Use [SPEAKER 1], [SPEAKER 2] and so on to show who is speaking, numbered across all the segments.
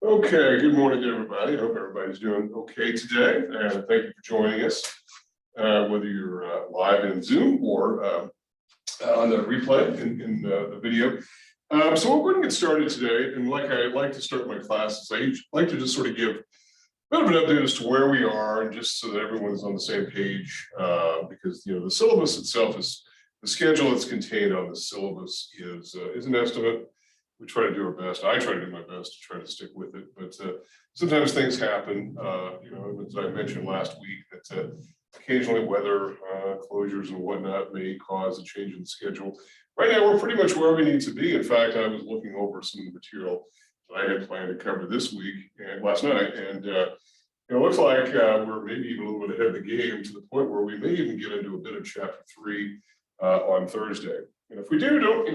[SPEAKER 1] Okay, good morning to everybody. I hope everybody's doing okay today. And thank you for joining us, whether you're live in Zoom or on the replay in the video. So we're going to get started today. And like I like to start my classes, I like to just sort of give a bit of an update as to where we are, and just so that everyone's on the same page, because the syllabus itself is the schedule that's contained on the syllabus is an estimate. We try to do our best. I try to do my best to try to stick with it, but sometimes things happen. As I mentioned last week, that occasionally weather closures and whatnot may cause a change in the schedule. Right now, we're pretty much where we need to be. In fact, I was looking over some of the material that I had planned to cover this week and last night, and it looks like we're maybe even a little bit ahead of the game, to the point where we may even get into a bit of chapter 3 on Thursday. And if we do, don't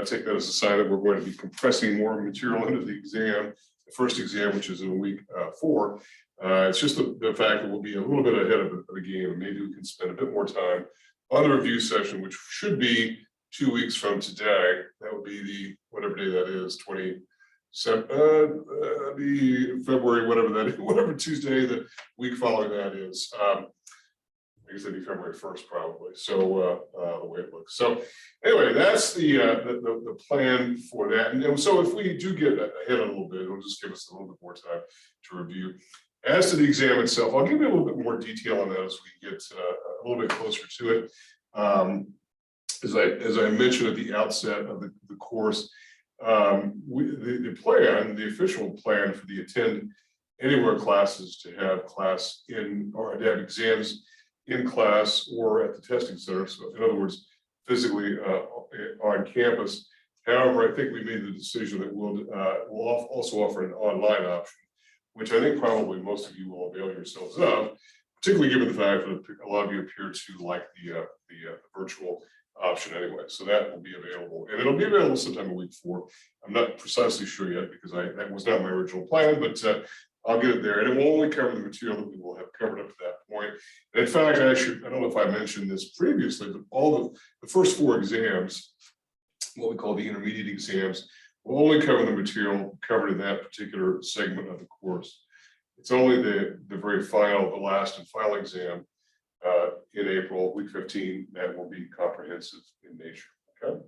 [SPEAKER 1] take that as a sign that we're going to be compressing more material into the exam, the first exam, which is in week 4. It's just the fact that we'll be a little bit ahead of the game, and maybe we can spend a bit more time on the review session, which should be 2 weeks from today. That would be the whatever day that is, 27, the February, whatever that is, whatever Tuesday the week following that is. I guess it'd be February 1st, probably. So the way it looks. So anyway, that's the plan for that. And so if we do get ahead a little bit, it'll just give us a little bit more time to review. As to the exam itself, I'll give you a little bit more detail on that as we get a little bit closer to it. As I mentioned at the outset of the course, the plan, the official plan for the Attend Anywhere classes, to have class in, or to have exams in class or at the testing center. So in other words, physically on campus. However, I think we made the decision that we'll also offer an online option, which I think probably most of you will avail yourselves of, particularly given the fact that a lot of you appear to like the virtual option anyway. So that will be available, and it'll be available sometime in week 4. I'm not precisely sure yet, because that was not my original plan, but I'll get it there, and it will only cover the material that we will have covered up to that point. And in fact, I don't know if I mentioned this previously, but all the first 4 exams, what we call the intermediate exams, will only cover the material covered in that particular segment of the course. It's only the very final, the last and final exam in April, week 15, that will be comprehensive in nature. Okay,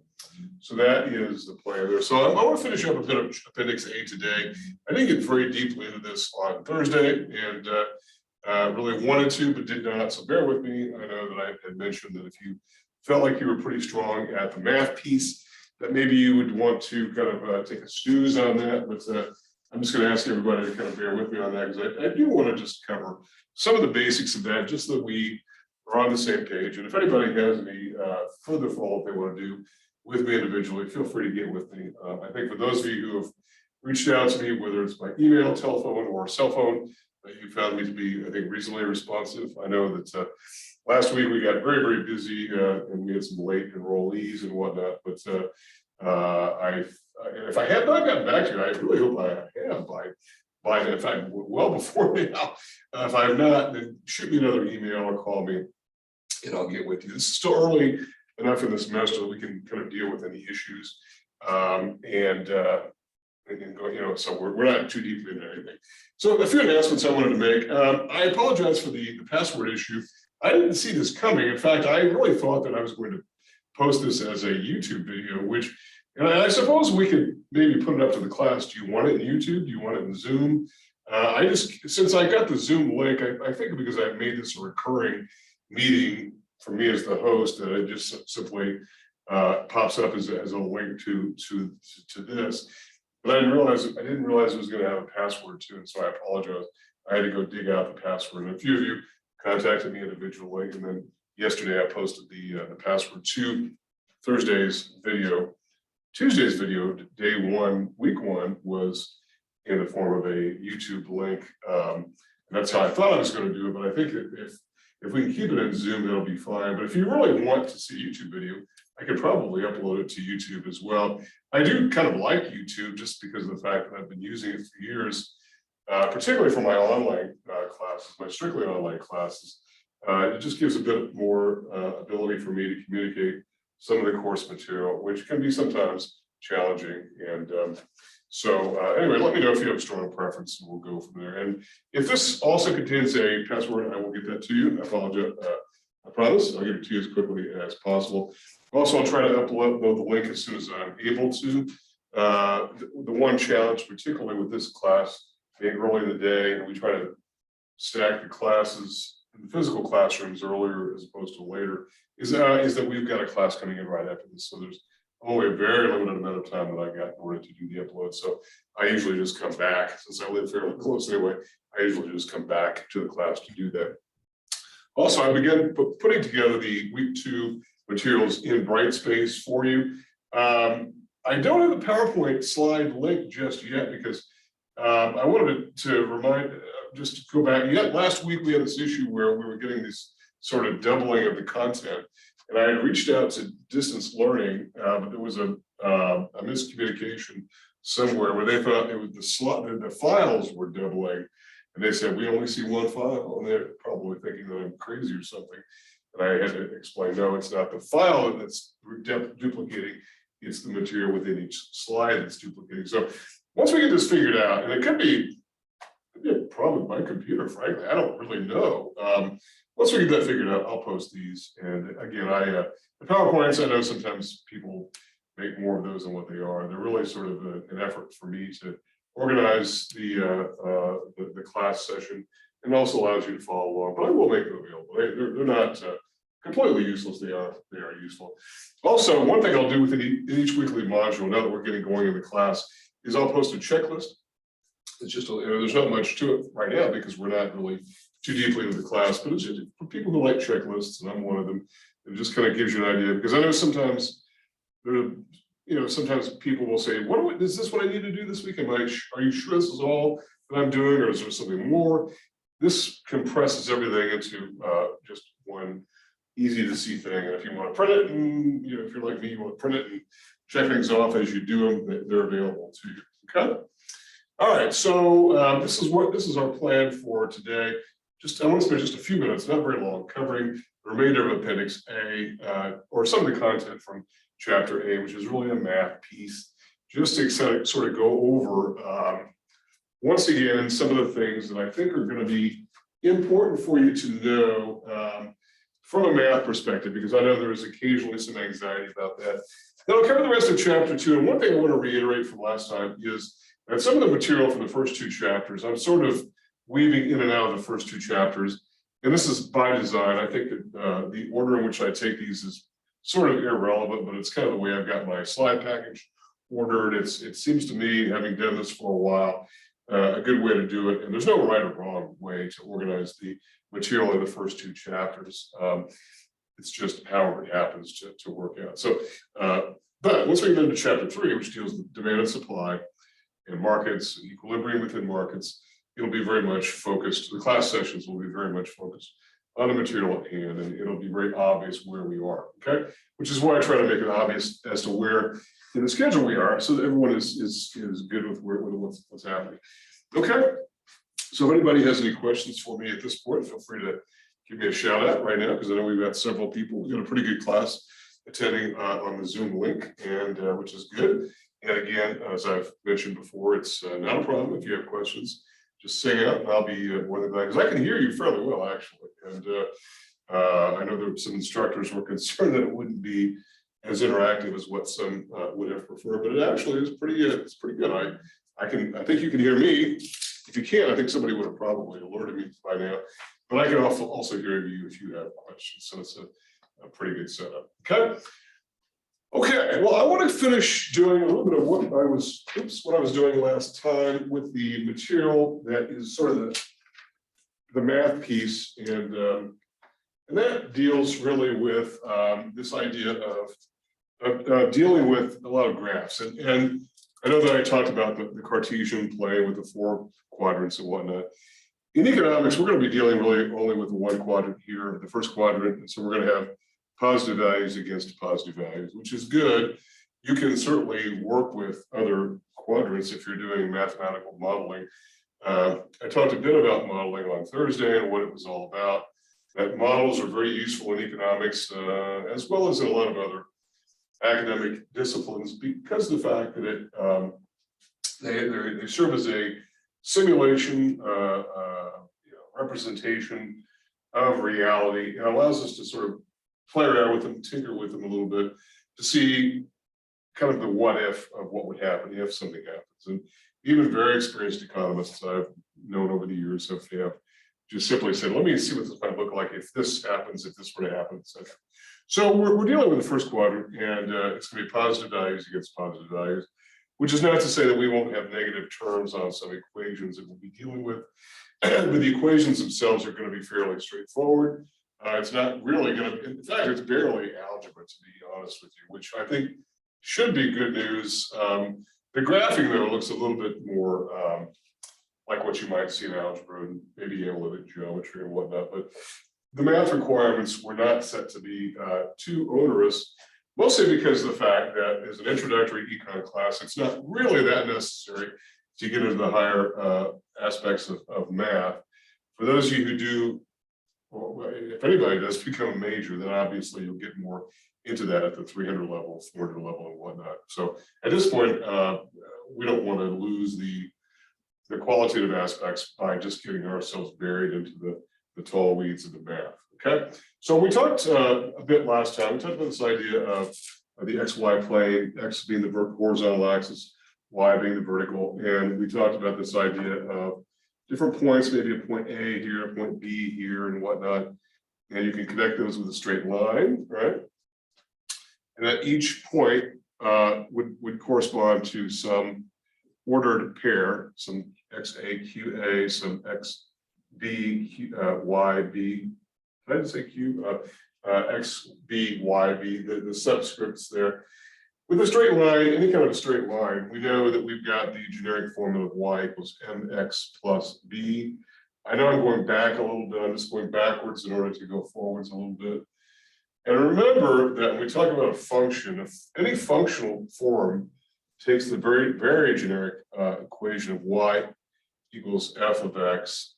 [SPEAKER 1] so that is the plan there. So I want to finish up a bit of Appendix A today. I didn't get very deeply into this on Thursday, and really wanted to, but did not. So bear with me. I know that I had mentioned that if you felt like you were pretty strong at the math piece, that maybe you would want to kind of take a snooze on that. But I'm just going to ask everybody to kind of bear with me on that, because I do want to just cover some of the basics of that, just so that we are on the same page. And if anybody has any further follow-up they want to do with me individually, feel free to get with me. I think for those of you who have reached out to me, whether it's by email, telephone, or cell phone, you found me to be, I think, reasonably responsive. I know that last week we got very, very busy, and we had some late enrollees and whatnot. But if I have not gotten back to you, I really hope I have by in fact, well before now. If I have not, then shoot me another email or call me, and I'll get with you. This is still early enough in the semester that we can kind of deal with any issues, and go, so we're not too deeply into anything. So a few announcements I wanted to make. I apologize for the password issue. I didn't see this coming. In fact, I really thought that I was going to post this as a YouTube video, which, and I suppose we could maybe put it up to the class. Do you want it in YouTube? Do you want it in Zoom? Since I got the Zoom link, I think because I made this a recurring meeting for me as the host, that it just simply pops up as a link to this. But I didn't realize it was going to have a password too, and so I apologize. I had to go dig out the password, and a few of you contacted me individually, and then yesterday I posted the password to Thursday's video. Tuesday's video, day 1, week 1, was in the form of a YouTube link. And that's how I thought I was going to do it, but I think if we can keep it in Zoom, it'll be fine. But if you really want to see a YouTube video, I could probably upload it to YouTube as well. I do kind of like YouTube just because of the fact that I've been using it for years, particularly for my online classes, my strictly online classes. It just gives a bit more ability for me to communicate some of the course material, which can be sometimes challenging. And anyway, let me know if you have a strong preference, and we'll go from there. And if this also contains a password, I will get that to you. I apologize. I promise I'll get it to you as quickly as possible. Also, I'll try to upload the link as soon as I'm able to. The one challenge, particularly with this class, being early in the day, we try to stack the classes in the physical classrooms earlier as opposed to later, is that we've got a class coming in right after this. So there's only a very limited amount of time that I got in order to do the upload. So I usually just come back, since I live fairly close anyway, I usually just come back to the class to do that. Also, I began putting together the week 2 materials in Brightspace for you. I don't have the PowerPoint slide link just yet because I wanted to remind, just to go back, last week we had this issue where we were getting this sort of doubling of the content. And I had reached out to distance learning, but there was a miscommunication somewhere where they thought it was the files were doubling. And they said, we only see one file. And they're probably thinking that I'm crazy or something. And I had to explain, no, it's not the file that's duplicating. It's the material within each slide that's duplicating. So once we get this figured out, and it could be a problem with my computer, frankly, I don't really know. Once we get that figured out, I'll post these. And again, the PowerPoints, I know sometimes people make more of those than what they are. They're really sort of an effort for me to organize the class session, and also allows you to follow along. But I will make them available. They're not completely useless. They are useful. Also, one thing I'll do with each weekly module, now that we're getting going in the class, is I'll post a checklist. It's just there's not much to it right now because we're not really too deeply into the class, but it's just for people who like checklists, and I'm one of them. It just kind of gives you an idea, because I know sometimes sometimes people will say, is this what I need to do this week? Are you sure this is all that I'm doing, or is there something more? This compresses everything into just one easy to see thing. And if you want to print it, and if you're like me, you want to print it and check things off as you do them, they're available to you. Okay. All right. So this is our plan for today. I want to spend just a few minutes, not very long, covering the remainder of Appendix A, or some of the content from Chapter A, which is really a math piece, just to sort of go over, once again, some of the things that I think are going to be important for you to know from a math perspective, because I know there is occasionally some anxiety about that. Then I'll cover the rest of Chapter 2. And one thing I want to reiterate from last time is that some of the material from the first 2 chapters, I'm sort of weaving in and out of the first 2 chapters. And this is by design. I think that the order in which I take these is sort of irrelevant, but it's kind of the way I've got my slide package ordered. It seems to me, having done this for a while, a good way to do it. And there's no right or wrong way to organize the material in the first 2 chapters. It's just however it happens to work out. So, but once we get into Chapter 3, which deals with demand and supply and markets and equilibrium within markets, it'll be very much focused. The class sessions will be very much focused on the material at hand, and it'll be very obvious where we are. Okay, which is why I try to make it obvious as to where in the schedule we are, so that everyone is good with what's happening. Okay, so if anybody has any questions for me at this point, feel free to give me a shout out right now, because I know we've got several people. We've got a pretty good class attending on the Zoom link, and which is good. And again, as I've mentioned before, it's not a problem if you have questions. Just sing out, and I'll be more than glad, because I can hear you fairly well, actually. And I know there were some instructors were concerned that it wouldn't be as interactive as what some would have preferred, but it actually is pretty good. It's pretty good. I think you can hear me. If you can't, I think somebody would have probably alerted me by now. But I can also hear you if you have questions. So it's a pretty good setup. Okay. Okay, well, I want to finish doing a little bit of what I was doing last time with the material that is sort of the math piece, and that deals really with this idea of dealing with a lot of graphs. And I know that I talked about the Cartesian plane with the 4 quadrants and whatnot. In economics, we're going to be dealing really only with the 1 quadrant here, the first quadrant, and so we're going to have positive values against positive values, which is good. You can certainly work with other quadrants if you're doing mathematical modeling. I talked a bit about modeling on Thursday and what it was all about. That models are very useful in economics, as well as in a lot of other academic disciplines because of the fact that they serve as a simulation, representation of reality, and allows us to sort of play around with them, tinker with them a little bit to see kind of the what if of what would happen if something happens. And even very experienced economists I've known over the years have just simply said, let me see what this might look like if this happens, if this were to happen, etc. So we're dealing with the first quadrant, and it's going to be positive values against positive values, which is not to say that we won't have negative terms on some equations that we'll be dealing with, but the equations themselves are going to be fairly straightforward. It's not really going to, in fact, it's barely algebra, to be honest with you, which I think should be good news. The graphing, though, looks a little bit more like what you might see in algebra and maybe analytic geometry and whatnot, but the math requirements were not set to be too onerous, mostly because of the fact that as an introductory econ class, it's not really that necessary to get into the higher aspects of math. For those of you who do, well, if anybody does become a major, then obviously you'll get more into that at the 300 level, 400 level, and whatnot. So at this point, we don't want to lose the qualitative aspects by just getting ourselves buried into the tall weeds of the math. Okay, so we talked a bit last time. We talked about this idea of the XY plane, X being the horizontal axis, Y being the vertical, and we talked about this idea of different points, maybe a point A here, a point B here, and whatnot, and you can connect those with a straight line, right? And at each point would correspond to some ordered pair, some XA, QA, some XB, YB. Did I just say Q? XB, YB, the subscripts there. With a straight line, any kind of a straight line, we know that we've got the generic formula of Y equals MX plus B. I know I'm going back a little bit. I'm just going backwards in order to go forwards a little bit. And remember that when we talk about a function, if any functional form takes the very generic equation of Y equals F of X,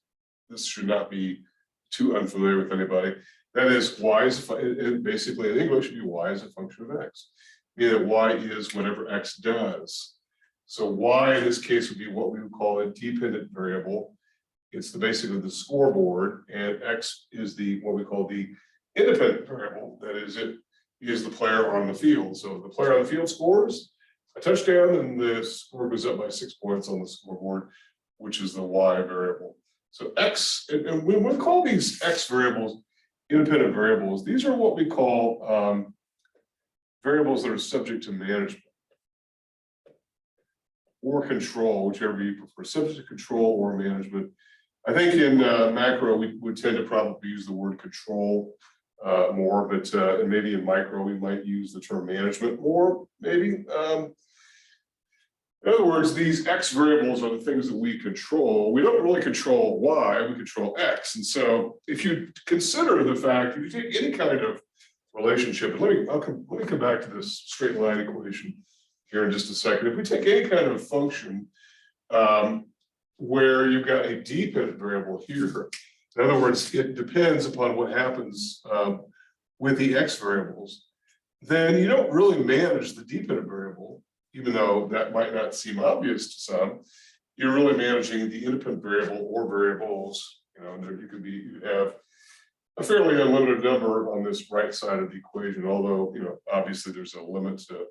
[SPEAKER 1] this should not be too unfamiliar with anybody. That is, Y is basically in English, it'd be Y is a function of X. Meaning that Y is whatever X does. So Y in this case would be what we would call a dependent variable. It's basically the scoreboard, and X is what we call the independent variable. That is, it is the player on the field. So the player on the field scores a touchdown, and the score goes up by 6 points on the scoreboard, which is the Y variable. So X, and when we call these X variables independent variables, these are what we call variables that are subject to management or control, whichever you prefer, subject to control or management. I think in macro, we would tend to probably use the word control more, but and maybe in micro, we might use the term management more, maybe. In other words, these X variables are the things that we control. We don't really control Y, we control X. And so if you consider the fact, if you take any kind of relationship, and let me come back to this straight line equation here in just a second. If we take any kind of function where you've got a dependent variable here, in other words, it depends upon what happens with the X variables, then you don't really manage the dependent variable, even though that might not seem obvious to some. You're really managing the independent variable or variables. You know, you have a fairly unlimited number on this right side of the equation, although, you know, obviously there's a limit to,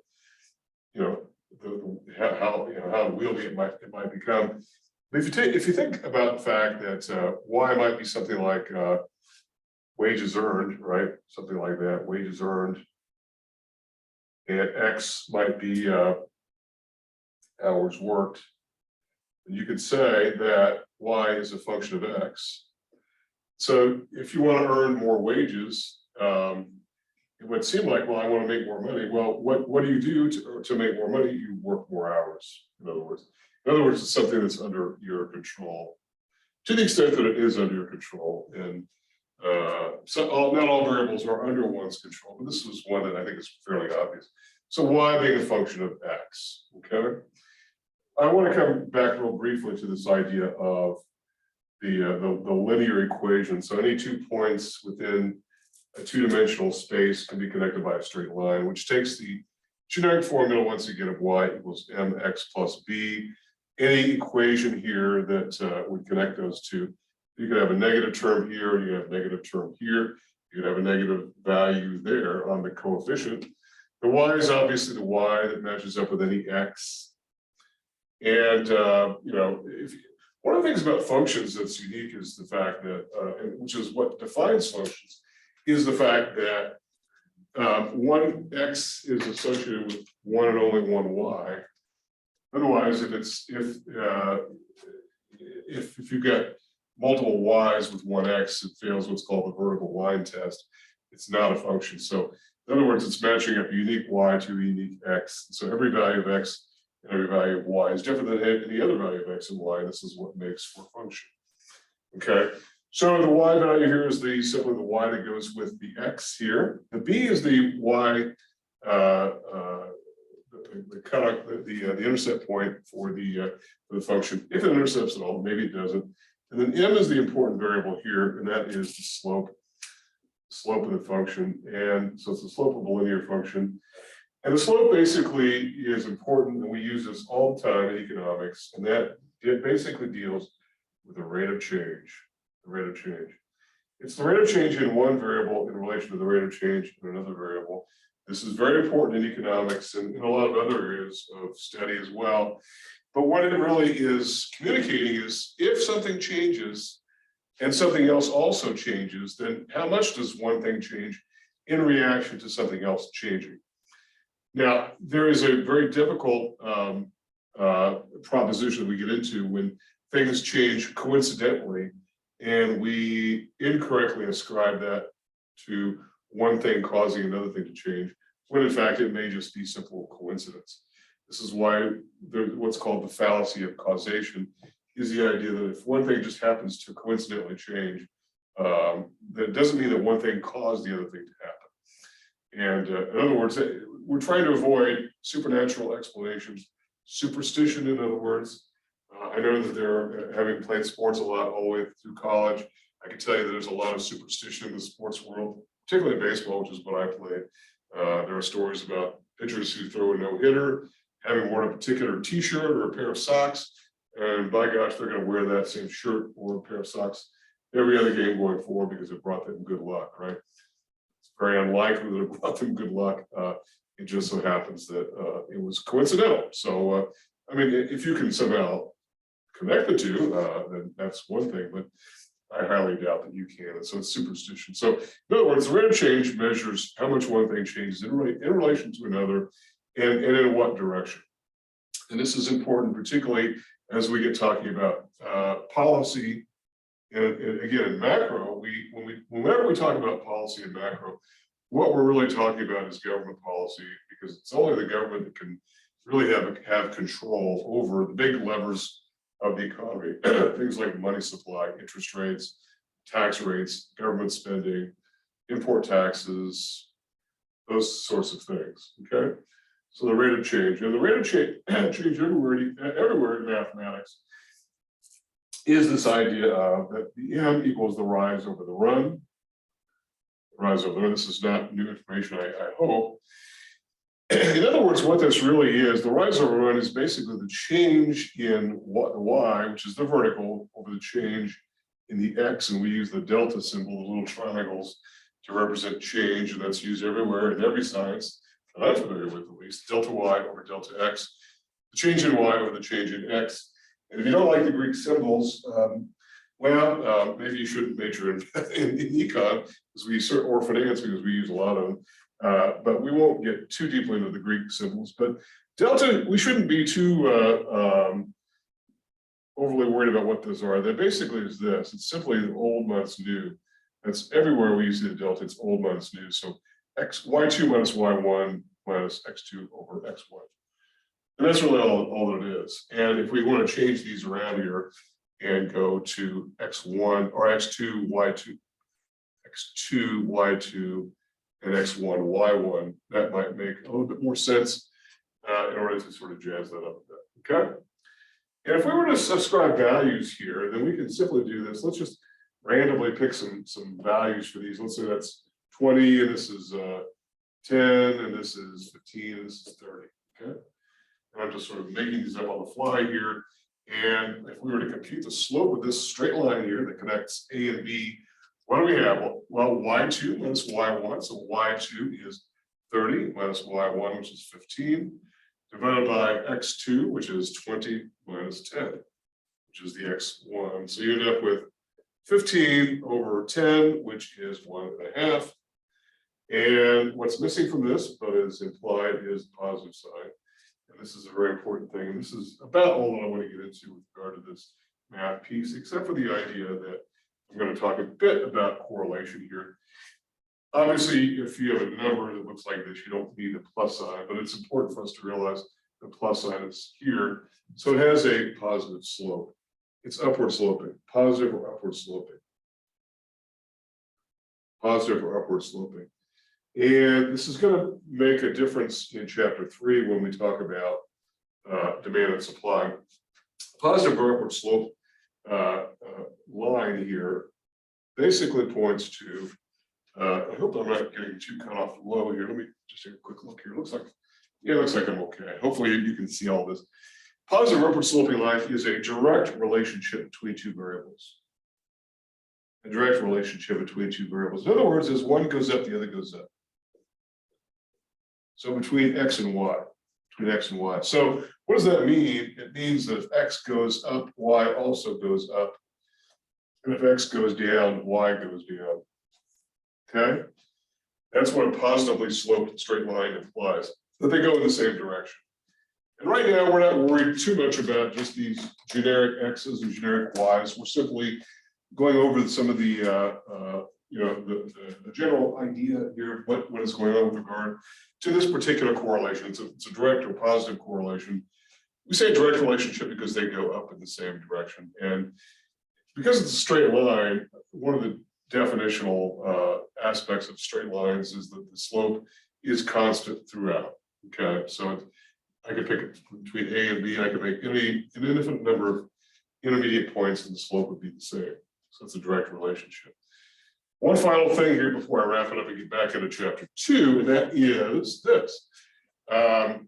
[SPEAKER 1] you know, how wieldy it might become. But if you think about the fact that Y might be something like wages earned, right? Something like that, wages earned, and X might be hours worked. And you could say that Y is a function of X. So if you want to earn more wages, it would seem like, well, I want to make more money. Well, what do you do to make more money? You work more hours, in other words. In other words, it's something that's under your control, to the extent that it is under your control. And not all variables are under one's control, but this was one that I think is fairly obvious. So Y being a function of X, okay? I want to come back real briefly to this idea of the linear equation. So any 2 points within a two-dimensional space can be connected by a straight line, which takes the generic formula, once again, of y equals mx plus b. Any equation here that would connect those two. You could have a negative term here, you have a negative term here, you could have a negative value there on the coefficient. The y is obviously the y that matches up with any x. And one of the things about functions that's unique is the fact that, which is what defines functions, is the fact that one x is associated with one and only one y. Otherwise, if you've got multiple y's with one x, it fails what's called the vertical line test. It's not a function. So in other words, it's matching up a unique y to a unique x. So every value of x and every value of y is different than any other value of x and y. And this is what makes for a function. Okay. So the y value here is simply the y that goes with the x here. The b is the y, the cutoff, the intercept point for the function. If it intercepts at all, maybe it doesn't. And then m is the important variable here, and that is the slope of the function. And so it's the slope of a linear function. And the slope basically is important, and we use this all the time in economics, and that it basically deals with the rate of change. The rate of change. It's the rate of change in one variable in relation to the rate of change in another variable. This is very important in economics and in a lot of other areas of study as well. But what it really is communicating is if something changes and something else also changes, then how much does one thing change in reaction to something else changing? Now, there is a very difficult proposition we get into when things change coincidentally, and we incorrectly ascribe that to one thing causing another thing to change, when in fact it may just be simple coincidence. This is why what's called the fallacy of causation is the idea that if one thing just happens to coincidentally change, that doesn't mean that one thing caused the other thing to happen. And in other words, we're trying to avoid supernatural explanations, superstition, in other words. I know that they're having played sports a lot all the way through college. I can tell you that there's a lot of superstition in the sports world, particularly in baseball, which is what I played. There are stories about pitchers who throw a no-hitter, having worn a particular t-shirt or a pair of socks, and by gosh, they're going to wear that same shirt or a pair of socks every other game going forward because it brought them good luck, right? It's very unlikely that it brought them good luck. It just so happens that it was coincidental. So, I mean, if you can somehow connect the two, then that's one thing, but I highly doubt that you can. And so it's superstition. So in other words, the rate of change measures how much one thing changes in relation to another and in what direction. And this is important, particularly as we get talking about policy. And again, in macro, whenever we talk about policy in macro, what we're really talking about is government policy, because it's only the government that can really have control over the big levers of the economy, things like money supply, interest rates, tax rates, government spending, import taxes, those sorts of things, okay? So the rate of change, and the rate of change everywhere in mathematics is this idea of that the m equals the rise over the run. Rise over the run. This is not new information, I hope. In other words, what this really is, the rise over run is basically the change in the y, which is the vertical, over the change in the x, and we use the delta symbol, the little triangles, to represent change, and that's used everywhere in every science that I'm familiar with, at least. Delta y over delta x, the change in y over the change in x. And if you don't like the Greek symbols, maybe you shouldn't major in econ, or finance, because we use a lot of them. But we won't get too deeply into the Greek symbols. But delta, we shouldn't be too overly worried about what those are. That basically is this. It's simply the old minus new. That's everywhere we use the delta. It's old minus new. So y2 minus y1 minus x2 over x1. And that's really all that it is. And if we want to change these around here and go to x1 or x2, y2, and x1, y1, that might make a little bit more sense in order to sort of jazz that up a bit, okay? And if we were to subscribe values here, then we can simply do this. Let's just randomly pick some values for these. Let's say that's 20, and this is 10, and this is 15, and this is 30. Okay. And I'm just sort of making these up on the fly here. And if we were to compute the slope of this straight line here that connects A and B, what do we have? Well, y2 minus y1. So y2 is 30 minus y1, which is 15, divided by x2, which is 20 minus 10, which is the x1. So you end up with 15 over 10, which is 1.5. And what's missing from this, but is implied, is the positive sign. And this is a very important thing. And this is about all that I want to get into with regard to this math piece, except for the idea that I'm going to talk a bit about correlation here. Obviously, if you have a number that looks like this, you don't need the plus sign, but it's important for us to realize the plus sign is here. So it has a positive slope. It's upward sloping, positive or upward sloping. Positive or upward sloping. And this is going to make a difference in chapter 3 when we talk about demand and supply. Positive or upward slope line here basically points to, I hope I'm not getting too cut off low here. Let me just take a quick look here. It looks like I'm okay. Hopefully you can see all this. Positive upward sloping line is a direct relationship between two variables. A direct relationship between two variables. In other words, as one goes up, the other goes up. So between x and y, So what does that mean? It means that if x goes up, y also goes up. And if x goes down, y goes down. Okay? That's what a positively sloped straight line implies, that they go in the same direction. And right now, we're not worried too much about just these generic x's and generic y's. We're simply going over some of the, the general idea here of what is going on with regard to this particular correlation. It's a direct or positive correlation. We say direct relationship because they go up in the same direction. And because it's a straight line, one of the definitional aspects of straight lines is that the slope is constant throughout. Okay, so I could pick between A and B. I could make an infinite number of intermediate points, and the slope would be the same. So it's a direct relationship. One final thing here before I wrap it up and get back into chapter 2, and that is this. Let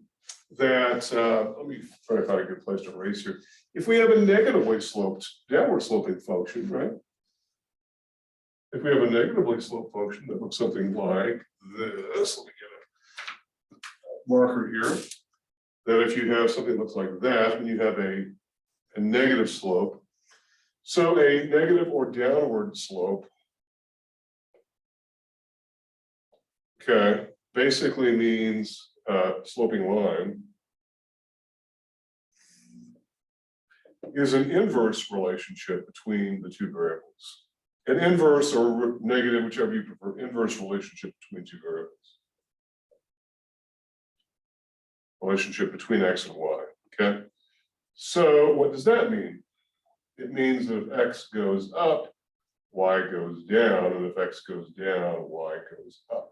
[SPEAKER 1] me try to find a good place to erase here. If we have a negatively sloped, downward sloping function, right? If we have a negatively sloped function that looks something like this, let me get a marker here. That if you have something that looks like that, and you have a negative slope, so a negative or downward slope, okay, basically means sloping line is an inverse relationship between the two variables. An inverse or negative, whichever you prefer, inverse relationship between two variables. Relationship between x and y, okay? So what does that mean? It means that if x goes up, y goes down, and if x goes down, y goes up.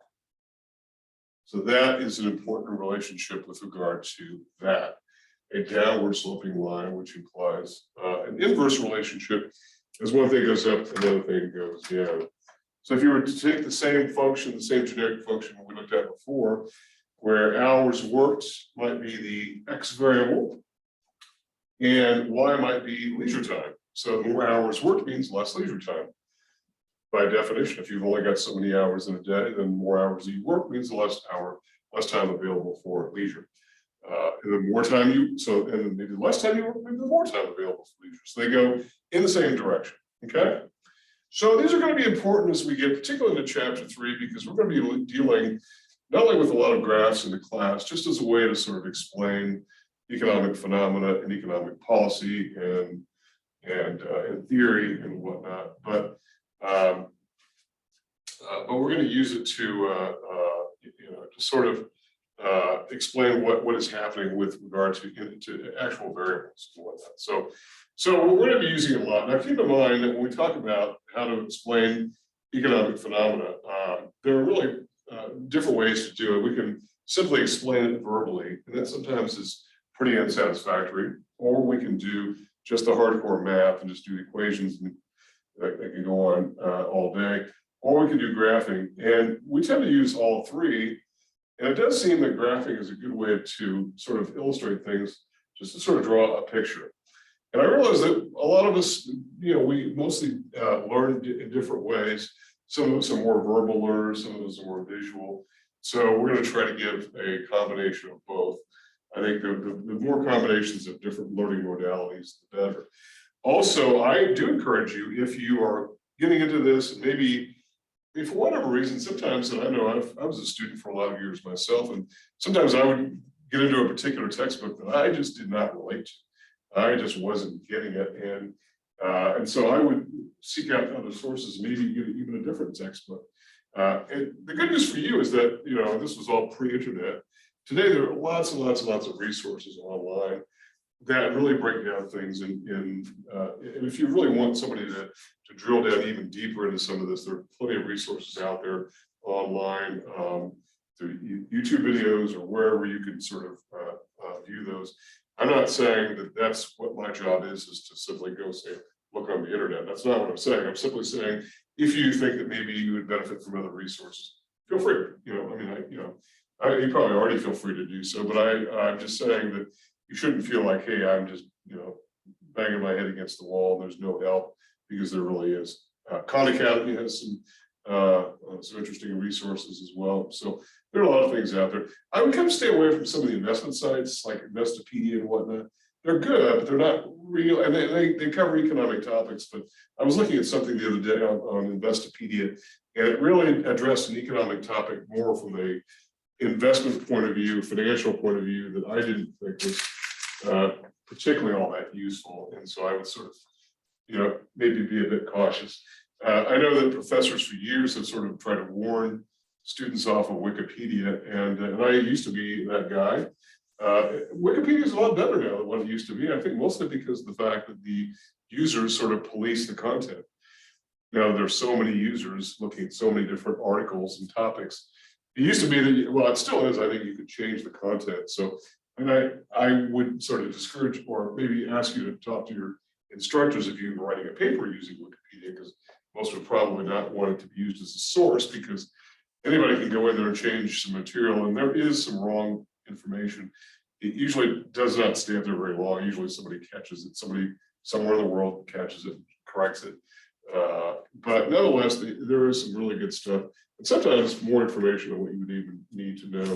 [SPEAKER 1] So that is an important relationship with regard to that. A downward sloping line, which implies an inverse relationship, as one thing goes up, another thing goes down. So if you were to take the same function, the same generic function we looked at before, where hours worked might be the x variable, and y might be leisure time. So more hours worked means less leisure time. By definition, if you've only got so many hours in a day, then more hours that you work means less time available for leisure. And the more time and maybe the less time you work, maybe the more time available for leisure. So they go in the same direction. Okay. So these are going to be important as we get particularly into chapter 3, because we're going to be dealing not only with a lot of graphs in the class, just as a way to sort of explain economic phenomena and economic policy and theory and whatnot, but we're going to use it to sort of explain what is happening with regard to actual variables and whatnot. So we're going to be using it a lot. Now, keep in mind that when we talk about how to explain economic phenomena, there are really different ways to do it. We can simply explain it verbally, and that sometimes is pretty unsatisfactory, or we can do just the hardcore math and just do equations that can go on all day, or we can do graphing. And we tend to use all three And it does seem that graphing is a good way to sort of illustrate things, just to sort of draw a picture. And I realize that a lot of us, we mostly learn in different ways. Some of us are more verbal learners, some of us are more visual. So we're going to try to give a combination of both. I think the more combinations of different learning modalities, the better. Also, I do encourage you, if you are getting into this, and maybe for whatever reason, sometimes, and I know I was a student for a lot of years myself, and sometimes I would get into a particular textbook that I just did not relate to. I just wasn't getting it, and so I would seek out other sources, maybe get even a different textbook. And the good news for you is that this was all pre-internet. Today there are lots and lots and lots of resources online that really break down things. And if you really want somebody to drill down even deeper into some of this, there are plenty of resources out there online, through YouTube videos or wherever you can sort of view those. I'm not saying that that's what my job is to simply go say, look on the internet. That's not what I'm saying. I'm simply saying, if you think that maybe you would benefit from other resources, feel free. You probably already feel free to do so, but I'm just saying that you shouldn't feel like, hey, I'm just, banging my head against the wall. There's no help, because there really is. Khan Academy has some interesting resources as well. So there are a lot of things out there. I would kind of stay away from some of the investment sites like Elasticity and whatnot. They're good, but they're not real, and they cover economic topics. But I was looking at something the other day on Investopedia, and it really addressed an economic topic more from a investment point of view, financial point of view, that I didn't think was particularly all that useful. And so I would sort of, maybe be a bit cautious. I know that professors for years have sort of tried to warn students off of Wikipedia, and I used to be that guy. Wikipedia is a lot better now than what it used to be. I think mostly because of the fact that the users sort of police the content. Now there's so many users looking at so many different articles and topics. It used to be that, well, it still is. I think you could change the content. So, and I would sort of discourage, or maybe ask you to talk to your instructors if you're writing a paper using Wikipedia, because most would probably not want it to be used as a source, because anybody can go in there and change some material, and there is some wrong information. It usually does not stay up there very long. Usually somebody catches it, somebody somewhere in the world catches it, corrects it. But nonetheless, there is some really good stuff, and sometimes more information than what you would even need to know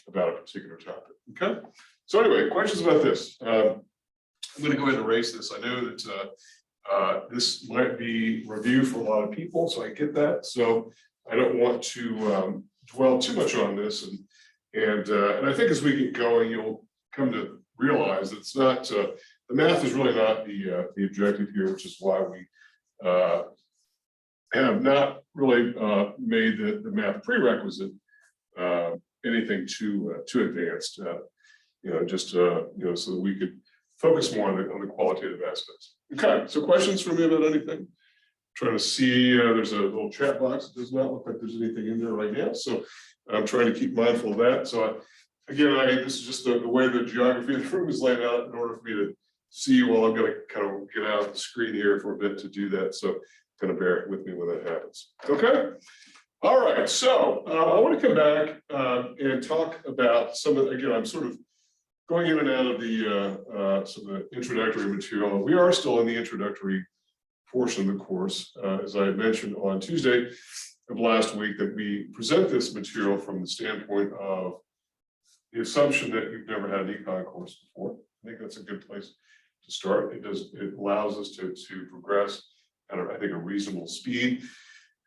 [SPEAKER 1] about a particular topic. Okay. So anyway, questions about this? I'm going to go ahead and erase this. I know that this might be review for a lot of people, so I get that. So I don't want to dwell too much on this, and I think as we get going, you'll come to realize that it's not the math is really not the objective here, which is why we have not really made the math prerequisite anything too advanced. Just so that we could focus more on the qualitative aspects. Okay, so questions for me about anything? Trying to see, there's a little chat box. It does not look like there's anything in there right now, so I'm trying to keep mindful of that. So again, this is just the way the geography of the room is laid out in order for me to see you all. I'm going to kind of get out of the screen here for a bit to do that, so kind of bear with me when that happens. Okay. All right, so I want to come back and talk about some of, again, I'm sort of going in and out of some of the introductory material. We are still in the introductory portion of the course. As I mentioned on Tuesday of last week, that we present this material from the standpoint of the assumption that you've never had an econ course before. I think that's a good place to start. It allows us to progress at, I think, a reasonable speed.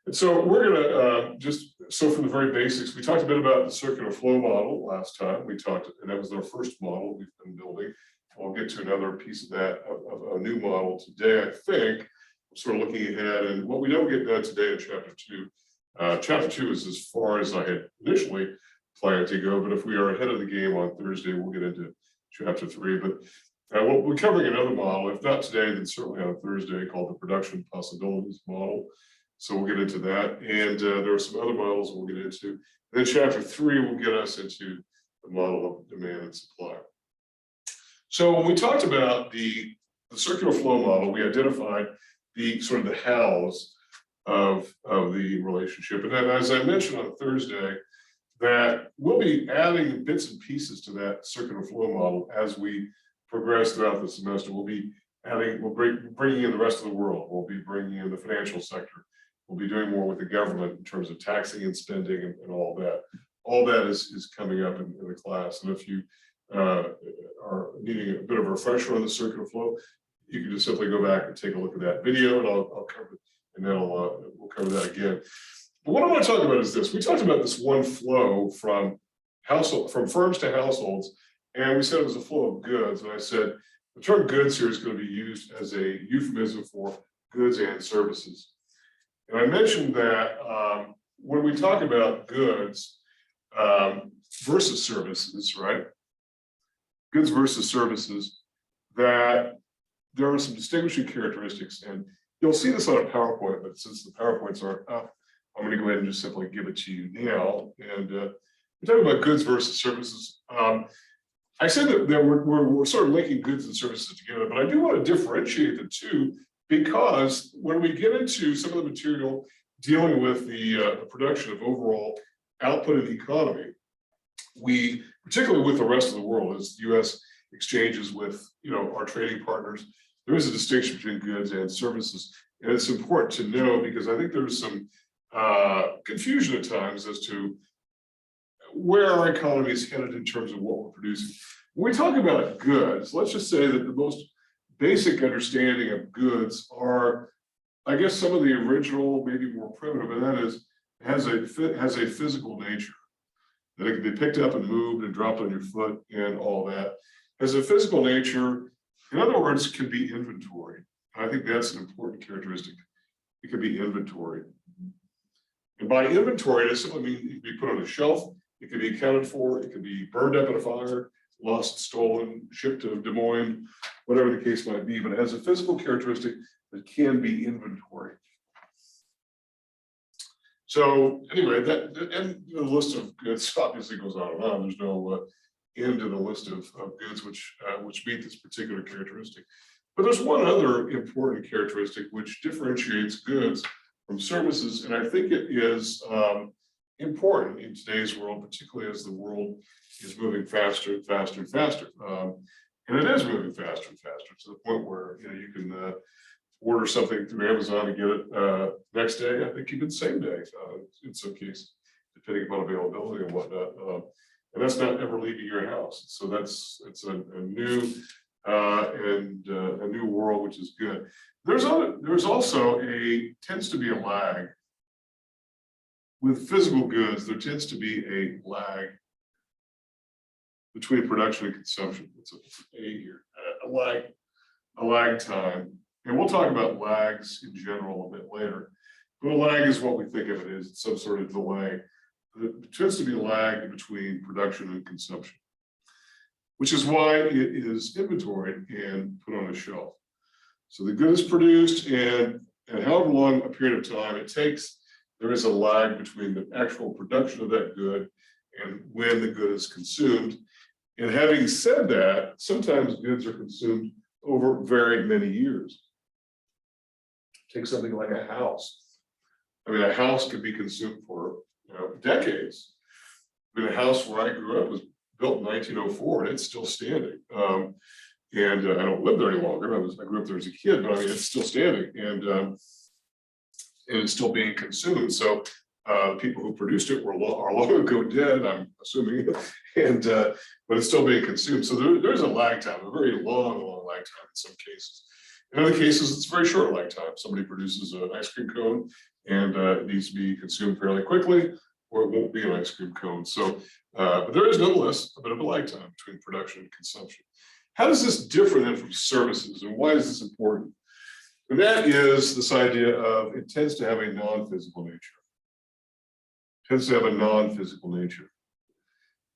[SPEAKER 1] And so we're going to so from the very basics, we talked a bit about the circular flow model last time. We talked, and that was our first model we've been building. We'll get to another piece of that, of a new model today, I think. I'm sort of looking ahead, and what we don't get done today in chapter 2. Chapter 2 is as far as I had initially planned to go, but if we are ahead of the game on Thursday, we'll get into chapter 3. But we're covering another model, if not today, then certainly on Thursday, called the production possibilities model. So we'll get into that, and there are some other models we'll get into. And then chapter 3 will get us into the model of demand and supply. So when we talked about the circular flow model, we identified the sort of the hows of the relationship. And then, as I mentioned on Thursday, that we'll be adding bits and pieces to that circular flow model as we progress throughout the semester. We'll be adding, bringing in the rest of the world. We'll be bringing in the financial sector. We'll be doing more with the government in terms of taxing and spending and all that. All that is coming up in the class. And if you are needing a bit of a refresher on the circular flow, you can just simply go back and take a look at that video, and I'll cover it, and then we'll cover that again. But what I want to talk about is this. We talked about this one flow from firms to households, and we said it was a flow of goods. And I said the term goods here is going to be used as a euphemism for goods and services. And I mentioned that when we talk about goods versus services, right? Goods versus services, that there are some distinguishing characteristics, and you'll see this on a PowerPoint, but since the PowerPoints aren't up, I'm going to go ahead and just simply give it to you now. And we're talking about goods versus services. I said that we're sort of linking goods and services together, but I do want to differentiate the two, because when we get into some of the material dealing with the production of overall output in the economy, we, particularly with the rest of the world, as the U.S. exchanges with our trading partners, there is a distinction between goods and services, and it's important to know, because I think there's some confusion at times as to where our economy is headed in terms of what we're producing. When we talk about goods, let's just say that the most basic understanding of goods are, I guess, some of the original, maybe more primitive, and that is has a physical nature, that it can be picked up and moved and dropped on your foot and all that. Has a physical nature, in other words, can be inventory. I think that's an important characteristic. It can be inventory. And by inventory, it simply means it can be put on a shelf, it can be accounted for, it can be burned up in a fire, lost, stolen, shipped to Des Moines, whatever the case might be, but it has a physical characteristic that can be inventory. So anyway, and the list of goods obviously goes on and on. There's no end to the list of goods which meet this particular characteristic. But there's one other important characteristic which differentiates goods from services, and I think it is important in today's world, particularly as the world is moving faster and faster and faster. And it is moving faster and faster to the point where you can order something through Amazon and get it next day. I think even same day in some cases, depending upon availability and whatnot. And that's not ever leaving your house. So it's a new a new world, which is good. There's also tends to be a lag with physical goods. There tends to be a lag between production and consumption. It's an A here, a lag time. And we'll talk about lags in general a bit later. But a lag is what we think of it as. It's some sort of delay. There tends to be a lag between production and consumption, which is why it is inventoried and put on a shelf. So the good is produced, and however long a period of time it takes, there is a lag between the actual production of that good and when the good is consumed. And having said that, sometimes goods are consumed over very many years. Take something like a house. I mean, a house could be consumed for decades. I mean, a house where I grew up was built in 1904, and it's still standing. And I don't live there any longer. I grew up there as a kid, but I mean, it's still standing, and it's still being consumed. So people who produced it are long ago dead, I'm assuming, and but it's still being consumed. So there's a lag time, a very long lag time in some cases. In other cases, it's a very short lag time. Somebody produces an ice cream cone, and it needs to be consumed fairly quickly, or it won't be an ice cream cone. So, but there is nonetheless a bit of a lag time between production and consumption. How does this differ then from services, and why is this important? And that is this idea of it tends to have a non-physical nature. It tends to have a non-physical nature.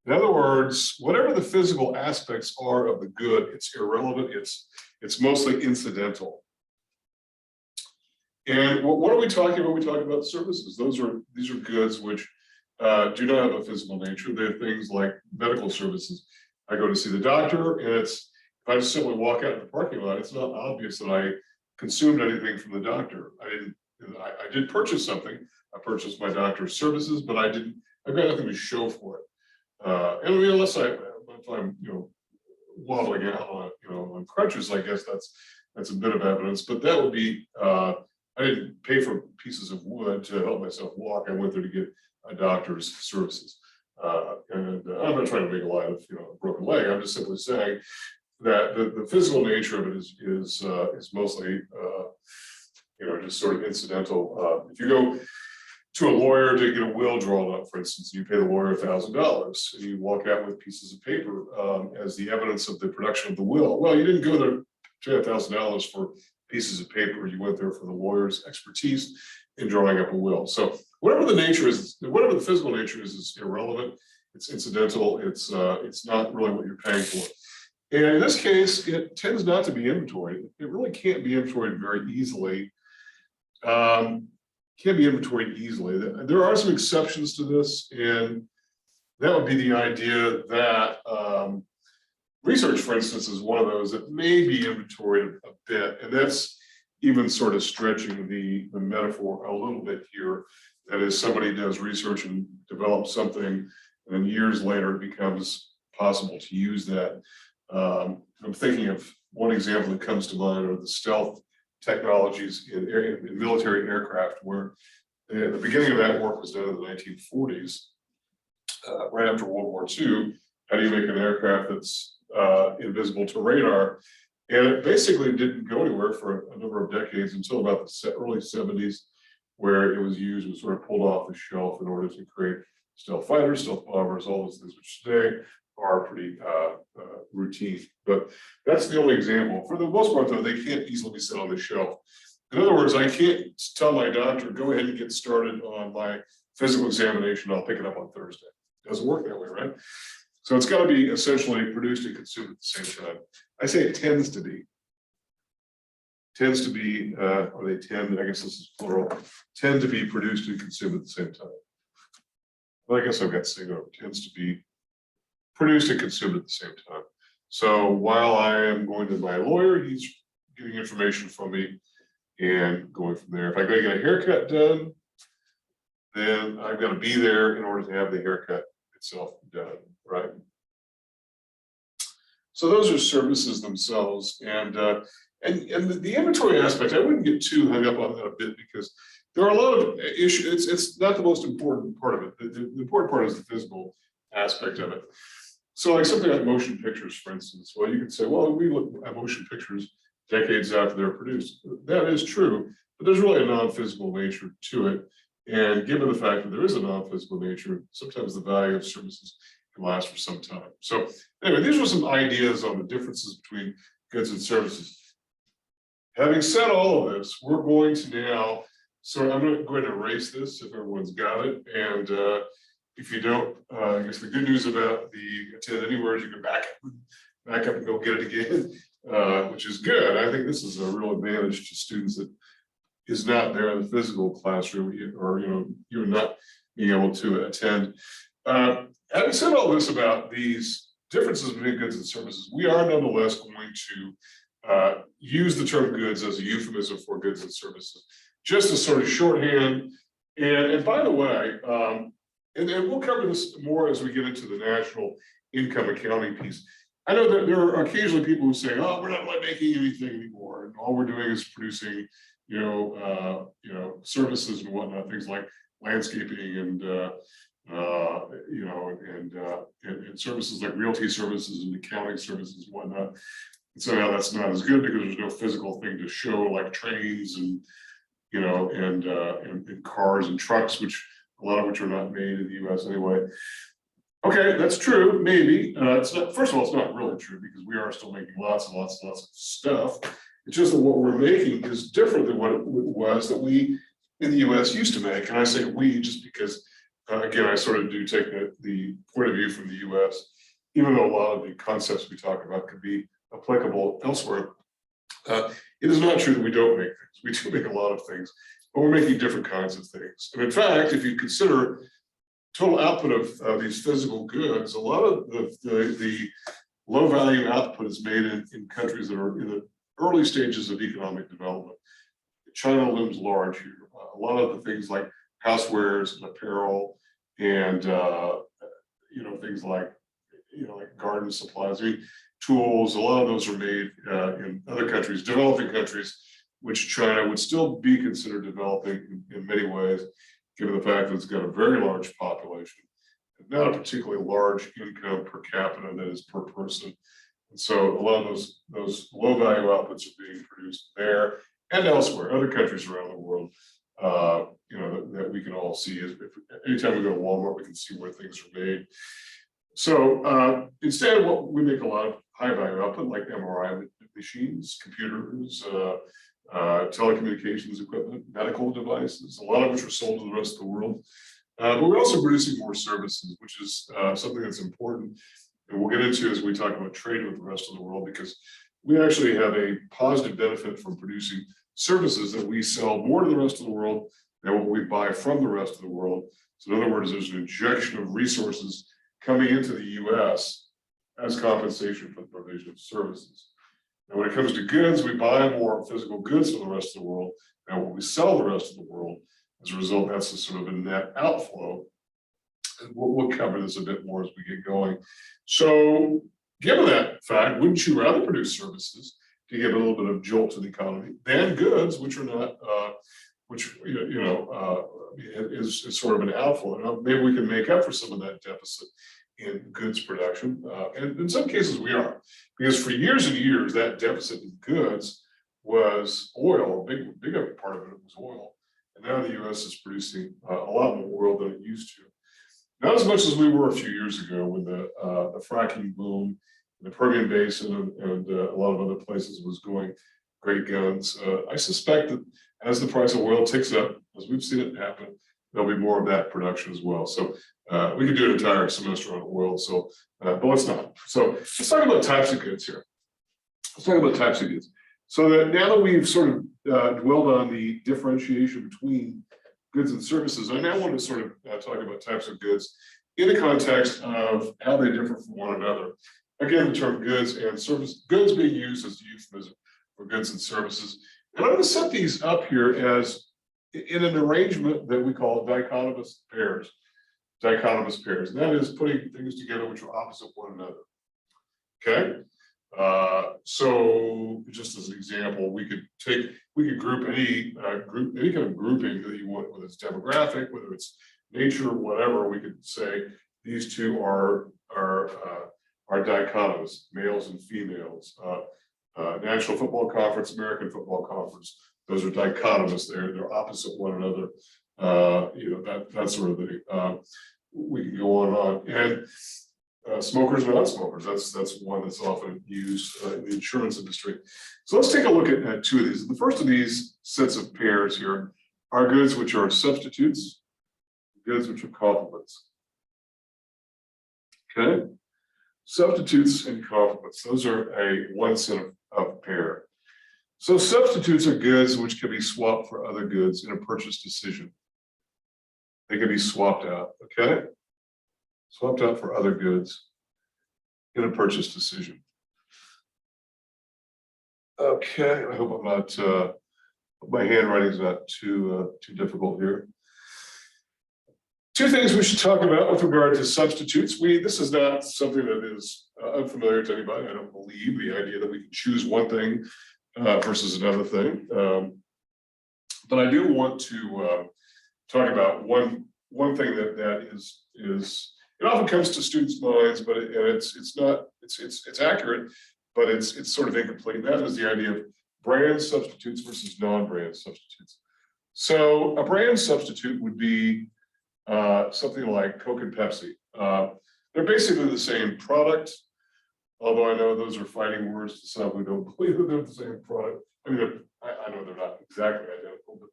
[SPEAKER 1] In other words, whatever the physical aspects are of the good, it's irrelevant. It's mostly incidental. And what are we talking about? We talk about services. These are goods which do not have a physical nature. They're things like medical services. I go to see the doctor, and if I just simply walk out in the parking lot, it's not obvious that I consumed anything from the doctor. I did purchase something. I purchased my doctor's services, but I didn't I've got nothing to show for it. And I mean, unless if I'm, wobbling out on, on crutches, I guess that's a bit of evidence, but that would be, I didn't pay for pieces of wood to help myself walk. I went there to get a doctor's services. And I'm not trying to make a light of, a broken leg. I'm just simply saying that the physical nature of it is mostly, just sort of incidental. If you go to a lawyer to get a will drawn up, for instance, you pay the lawyer $1,000, and you walk out with pieces of paper as the evidence of the production of the will. Well, you didn't go there to pay $1,000 for pieces of paper. You went there for the lawyer's expertise in drawing up a will. So whatever the nature is, whatever the physical nature is irrelevant. It's incidental. It's not really what you're paying for. And in this case, it tends not to be inventoried. It really can't be inventoried very easily. Can't be inventoried easily. There are some exceptions to this, and that would be the idea that research, for instance, is one of those that may be inventoried a bit, and that's even sort of stretching the metaphor a little bit here. That is, somebody does research and develops something, and then years later it becomes possible to use that. I'm thinking of one example that comes to mind are the stealth technologies in military aircraft, where the beginning of that work was done in the 1940s, right after World War II. How do you make an aircraft that's invisible to radar? And it basically didn't go anywhere for a number of decades until about the early 70s, where it was used and sort of pulled off the shelf in order to create stealth fighters, stealth bombers, all those things, which today are pretty routine. But that's the only example. For the most part, though, they can't easily be set on the shelf. In other words, I can't tell my doctor, go ahead and get started on my physical examination. I'll pick it up on Thursday. It doesn't work that way, right? So it's got to be essentially produced and consumed at the same time. I say it tends to be. Tends to be, or they tend, I guess this is plural, tend to be produced and consumed at the same time. Well, I guess I've got singular, tends to be produced and consumed at the same time. So while I am going to my lawyer, he's getting information from me and going from there. If I go get a haircut done, then I've got to be there in order to have the haircut itself done, right? So those are services themselves, and the inventory aspect, I wouldn't get too hung up on that a bit, because there are a lot of issues. It's not the most important part of it. The important part is the physical aspect of it. So like something like motion pictures, for instance, well, you could say, well, we look at motion pictures decades after they're produced. That is true, but there's really a non-physical nature to it. And given the fact that there is a non-physical nature, sometimes the value of services can last for some time. So anyway, these are some ideas on the differences between goods and services. Having said all of this, we're going to now, so I'm going to erase this if everyone's got it. And if you don't, I guess the good news about the Attend Anywhere is you can back up and go get it again, which is good. I think this is a real advantage to students that is not there in the physical classroom, or you're not being able to attend. Having said all this about these differences between goods and services, we are nonetheless going to use the term goods as a euphemism for goods and services, just as sort of shorthand. And by the way, and we'll cover this more as we get into the national income accounting piece. I know that there are occasionally people who say, "Oh, we're not really making anything anymore, and all we're doing is producing, services and whatnot, things like landscaping and and services like realty services and accounting services and whatnot." And so now that's not as good because there's no physical thing to show, like trains and and cars and trucks, which a lot of which are not made in the U.S. anyway. Okay, that's true, maybe. It's not. First of all, it's not really true, because we are still making lots and lots and lots of stuff. It's just that what we're making is different than what it was that we in the U.S. used to make. And I say we just because, again, I sort of do take the point of view from the U.S., even though a lot of the concepts we talk about could be applicable elsewhere. It is not true that we don't make things. We do make a lot of things, but we're making different kinds of things. And in fact, if you consider total output of these physical goods, a lot of the low value output is made in countries that are in the early stages of economic development. China looms large here. A lot of the things like housewares and apparel and things like like garden supplies. I mean, tools. A lot of those are made in other countries, developing countries, which China would still be considered developing in many ways, given the fact that it's got a very large population, not a particularly large income per capita, that is per person. And so a lot of those low value outputs are being produced there and elsewhere, other countries around the world. That we can all see. Anytime we go to Walmart, we can see where things are made. So instead, we make a lot of high value output, like MRI machines, computers, telecommunications equipment, medical devices, a lot of which are sold to the rest of the world. But we're also producing more services, which is something that's important. And we'll get into as we talk about trade with the rest of the world, because we actually have a positive benefit from producing services that we sell more to the rest of the world than what we buy from the rest of the world. So in other words, there's an injection of resources coming into the US as compensation for the provision of services. And when it comes to goods, we buy more physical goods from the rest of the world than what we sell the rest of the world. As a result, that's a sort of a net outflow. And we'll cover this a bit more as we get going. So given that fact, wouldn't you rather produce services to give a little bit of jolt to the economy than goods, which are not, is sort of an outflow? Now, maybe we can make up for some of that deficit in goods production, and in some cases we are, because for years and years that deficit in goods was oil. A bigger part of it was oil, and now the U.S. is producing a lot more oil than it used to. Not as much as we were a few years ago when the fracking boom in the Permian Basin and a lot of other places was going great guns. I suspect that as the price of oil ticks up, as we've seen it happen, there'll be more of that production as well. So we could do an entire semester on oil, so but let's not. So let's talk about types of goods here. Let's talk about types of goods. So that now that we've sort of dwelled on the differentiation between goods and services, I now want to sort of talk about types of goods in the context of how they differ from one another. Again, the term goods and service, goods being used as a euphemism for goods and services. And I'm going to set these up here as in an arrangement that we call dichotomous pairs. Dichotomous pairs. And that is putting things together which are opposite one another. Okay. So just as an example, we could group any kind of grouping that you want, whether it's demographic, whether it's nature, whatever. We could say these two are dichotomous, males and females. National Football Conference, American Football Conference. Those are dichotomous. They're opposite one another. That sort of thing. We can go on and on. And smokers and non-smokers. That's one that's often used in the insurance industry. So let's take a look at two of these. The first of these sets of pairs here are goods which are substitutes, goods which are complements. Okay, substitutes and complements. Those are one set of pair. So substitutes are goods which can be swapped for other goods in a purchase decision. They can be swapped out, okay? Swapped out for other goods in a purchase decision. Okay, I hope I'm not, my handwriting is not too difficult here. Two things we should talk about with regard to substitutes. This is not something that is unfamiliar to anybody. I don't believe the idea that we can choose one thing versus another thing. But I do want to talk about one thing that is it often comes to students' minds, but it's accurate, but it's sort of incomplete. And that is the idea of brand substitutes versus non-brand substitutes. So a brand substitute would be something like Coke and Pepsi. They're basically the same product, although I know those are fighting words to some who don't believe that they're the same product. I mean, I know they're not exactly identical, but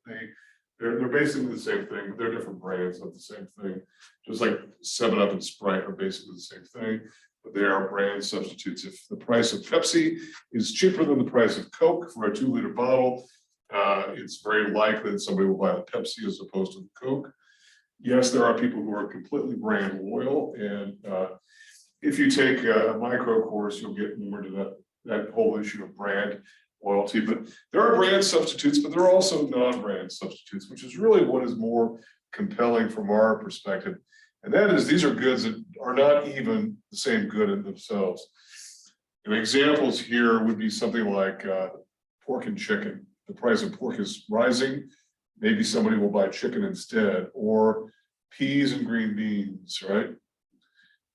[SPEAKER 1] they're basically the same thing. They're different brands of the same thing. Just like 7-Up and Sprite are basically the same thing, but they are brand substitutes. If the price of Pepsi is cheaper than the price of Coke for a 2-liter bottle, it's very likely that somebody will buy the Pepsi as opposed to the Coke. Yes, there are people who are completely brand loyal, and if you take a micro course, you'll get more to that whole issue of brand loyalty. But there are brand substitutes, but there are also non-brand substitutes, which is really what is more compelling from our perspective. And that is, these are goods that are not even the same good in themselves. And examples here would be something like pork and chicken. The price of pork is rising. Maybe somebody will buy chicken instead, or peas and green beans, right?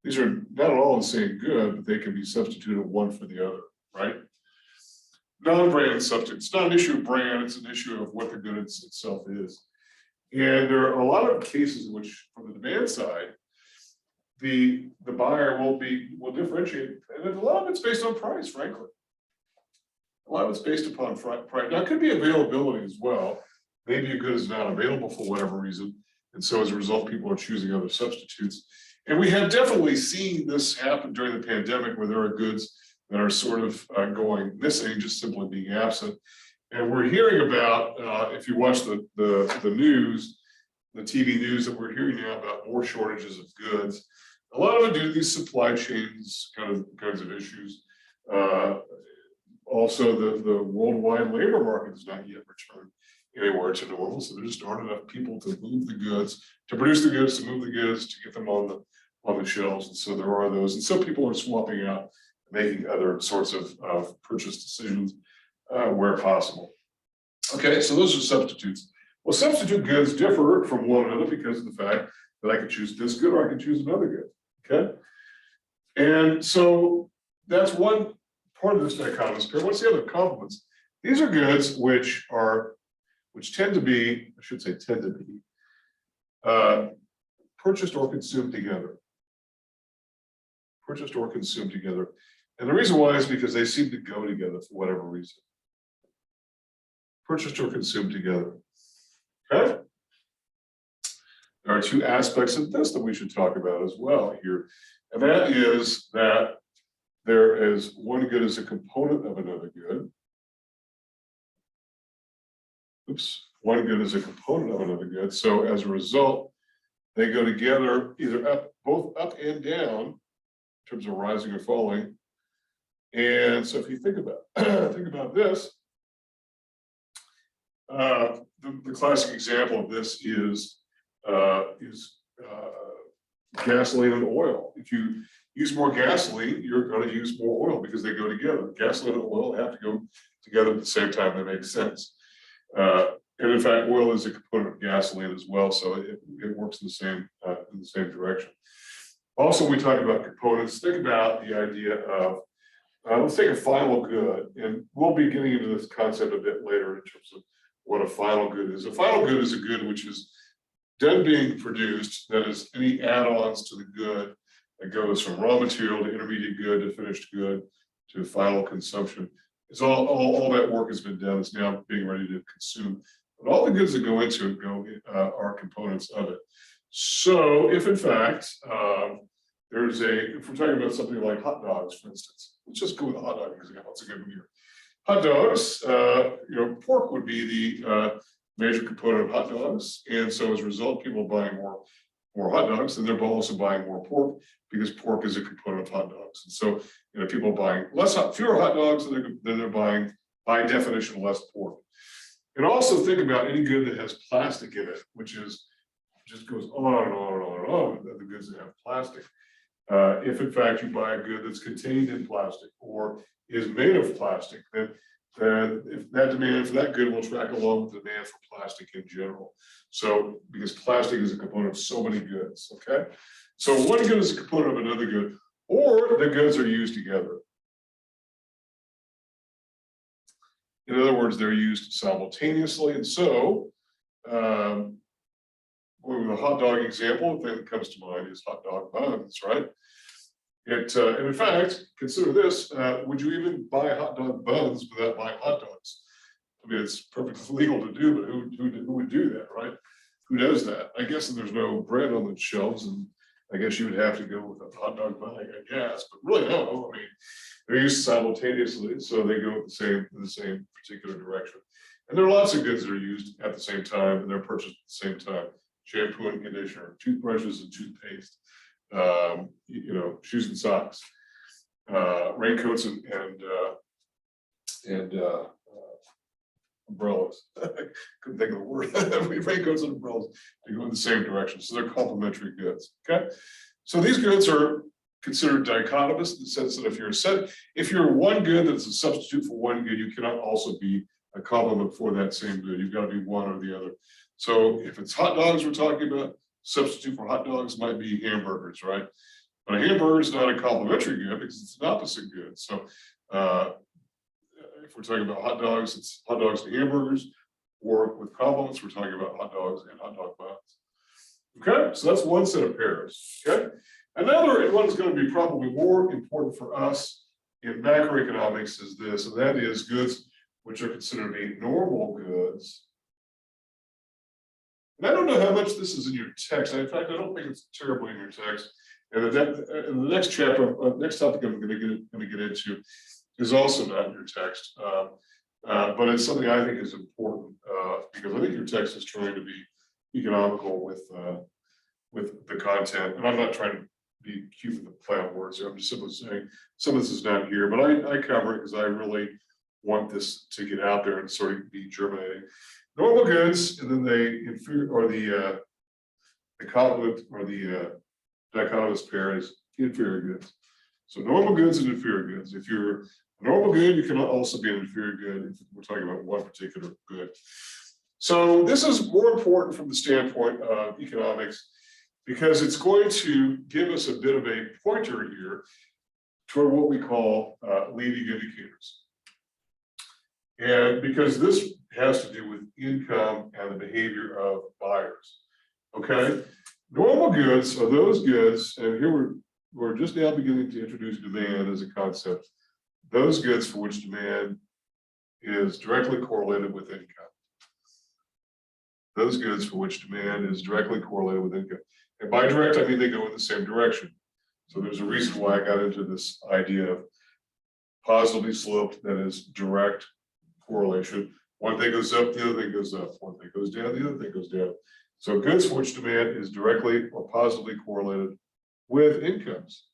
[SPEAKER 1] These are not at all the same good, but they can be substituted one for the other, right? Non-brand substitute. It's not an issue of brand, it's an issue of what the good itself is. And there are a lot of cases in which, from the demand side, the buyer will differentiate, and a lot of it's based on price, frankly. A lot of it's based upon price. Now, it could be availability as well. Maybe a good is not available for whatever reason, and so as a result, people are choosing other substitutes. And we have definitely seen this happen during the pandemic, where there are goods that are sort of going missing, just simply being absent. And we're hearing about, if you watch the news, the TV news, that we're hearing now about more shortages of goods. A lot of it due to these supply chains kinds of issues. Also, the worldwide labor market has not yet returned anywhere to normal, so there just aren't enough people to move the goods, to produce the goods, to move the goods, to get them on the shelves. And so there are those, and some people are swapping out, making other sorts of purchase decisions where possible. Okay, so those are substitutes. Well, substitute goods differ from one another because of the fact that I could choose this good or I could choose another good. Okay, and so that's one part of this dichotomous pair. What's the other complements? These are goods which tend to be, I should say tend to be, purchased or consumed together. Purchased or consumed together. And the reason why is because they seem to go together for whatever reason. Purchased or consumed together. Okay? There are two aspects of this that we should talk about as well here. And that is that there is one good as a component of another good. Oops, one good is a component of another good. So as a result, they go together either both up and down in terms of rising or falling. And so if you think about this, the classic example of this is gasoline and oil. If you use more gasoline, you're going to use more oil because they go together. Gasoline and oil have to go together at the same time. That makes sense. And in fact, oil is a component of gasoline as well, so it works in the same direction. Also, when we talk about components, think about the idea of let's take a final good, and we'll be getting into this concept a bit later in terms of what a final good is. A final good is a good which is done being produced, that is any add-ons to the good that goes from raw material to intermediate good to finished good to final consumption. It's all that work has been done. It's now being ready to consume. But all the goods that go into it are components of it. So if in fact, if we're talking about something like hot dogs, for instance, let's just go with the hot dog example. It's a good one here. Hot dogs, pork would be the major component of hot dogs. And so as a result, people are buying more hot dogs, and they're also buying more pork because pork is a component of hot dogs. And so, people are buying fewer hot dogs than they're buying, by definition, less pork. And also think about any good that has plastic in it, which just goes on and on and on and on, the goods that have plastic. If in fact you buy a good that's contained in plastic or is made of plastic, then if that demand for that good will track along with the demand for plastic in general. So because plastic is a component of so many goods, okay? So one good is a component of another good, or the goods are used together. In other words, they're used simultaneously. And so, going with a hot dog example, the thing that comes to mind is hot dog buns, right? And in fact, consider this, would you even buy hot dog buns without buying hot dogs? I mean, it's perfectly legal to do, but who would do that, right? Who does that? I guess there's no bread on the shelves, and I guess you would have to go with a hot dog bun, I guess, but really no. I mean, they're used simultaneously, so they go in the same particular direction. And there are lots of goods that are used at the same time, and they're purchased at the same time. Shampoo and conditioner, toothbrushes and toothpaste, shoes and socks, raincoats and umbrellas. Couldn't think of the word. Raincoats and umbrellas, they go in the same direction. So they're complementary goods. Okay. So these goods are considered dichotomous in the sense that if you're one good that's a substitute for one good, you cannot also be a complement for that same good. You've got to be one or the other. So if it's hot dogs we're talking about, substitute for hot dogs might be hamburgers, right? But a hamburger is not a complementary good because it's an opposite good. So if we're talking about hot dogs, it's hot dogs and hamburgers, or with complements, we're talking about hot dogs and hot dog buns. Okay, so that's one set of pairs. Okay, another one is going to be probably more important for us in macroeconomics is this, and that is goods which are considered to be normal goods. And I don't know how much this is in your text. In fact, I don't think it's terribly in your text. And in the next chapter, next topic I'm going to get into is also not in your text, but it's something I think is important because I think your text is trying to be economical with the content. And I'm not trying to be cute with the play on words here. I'm just simply saying some of this is not here, but I cover it because I really want this to get out there and sort of be germinating. Normal goods, and then the complement or the dichotomous pair is inferior goods. So normal goods and inferior goods. If you're a normal good, you can also be an inferior good if we're talking about one particular good. So this is more important from the standpoint of economics because it's going to give us a bit of a pointer here toward what we call leading indicators. And because this has to do with income and the behavior of buyers. Okay, normal goods are those goods, and here we're just now beginning to introduce demand as a concept. Those goods for which demand is directly correlated with income. Those goods for which demand is directly correlated with income. And by direct, I mean they go in the same direction. So there's a reason why I got into this idea of positively sloped, that is direct correlation. One thing goes up, the other thing goes up. One thing goes down, the other thing goes down. So goods for which demand is directly or positively correlated with incomes.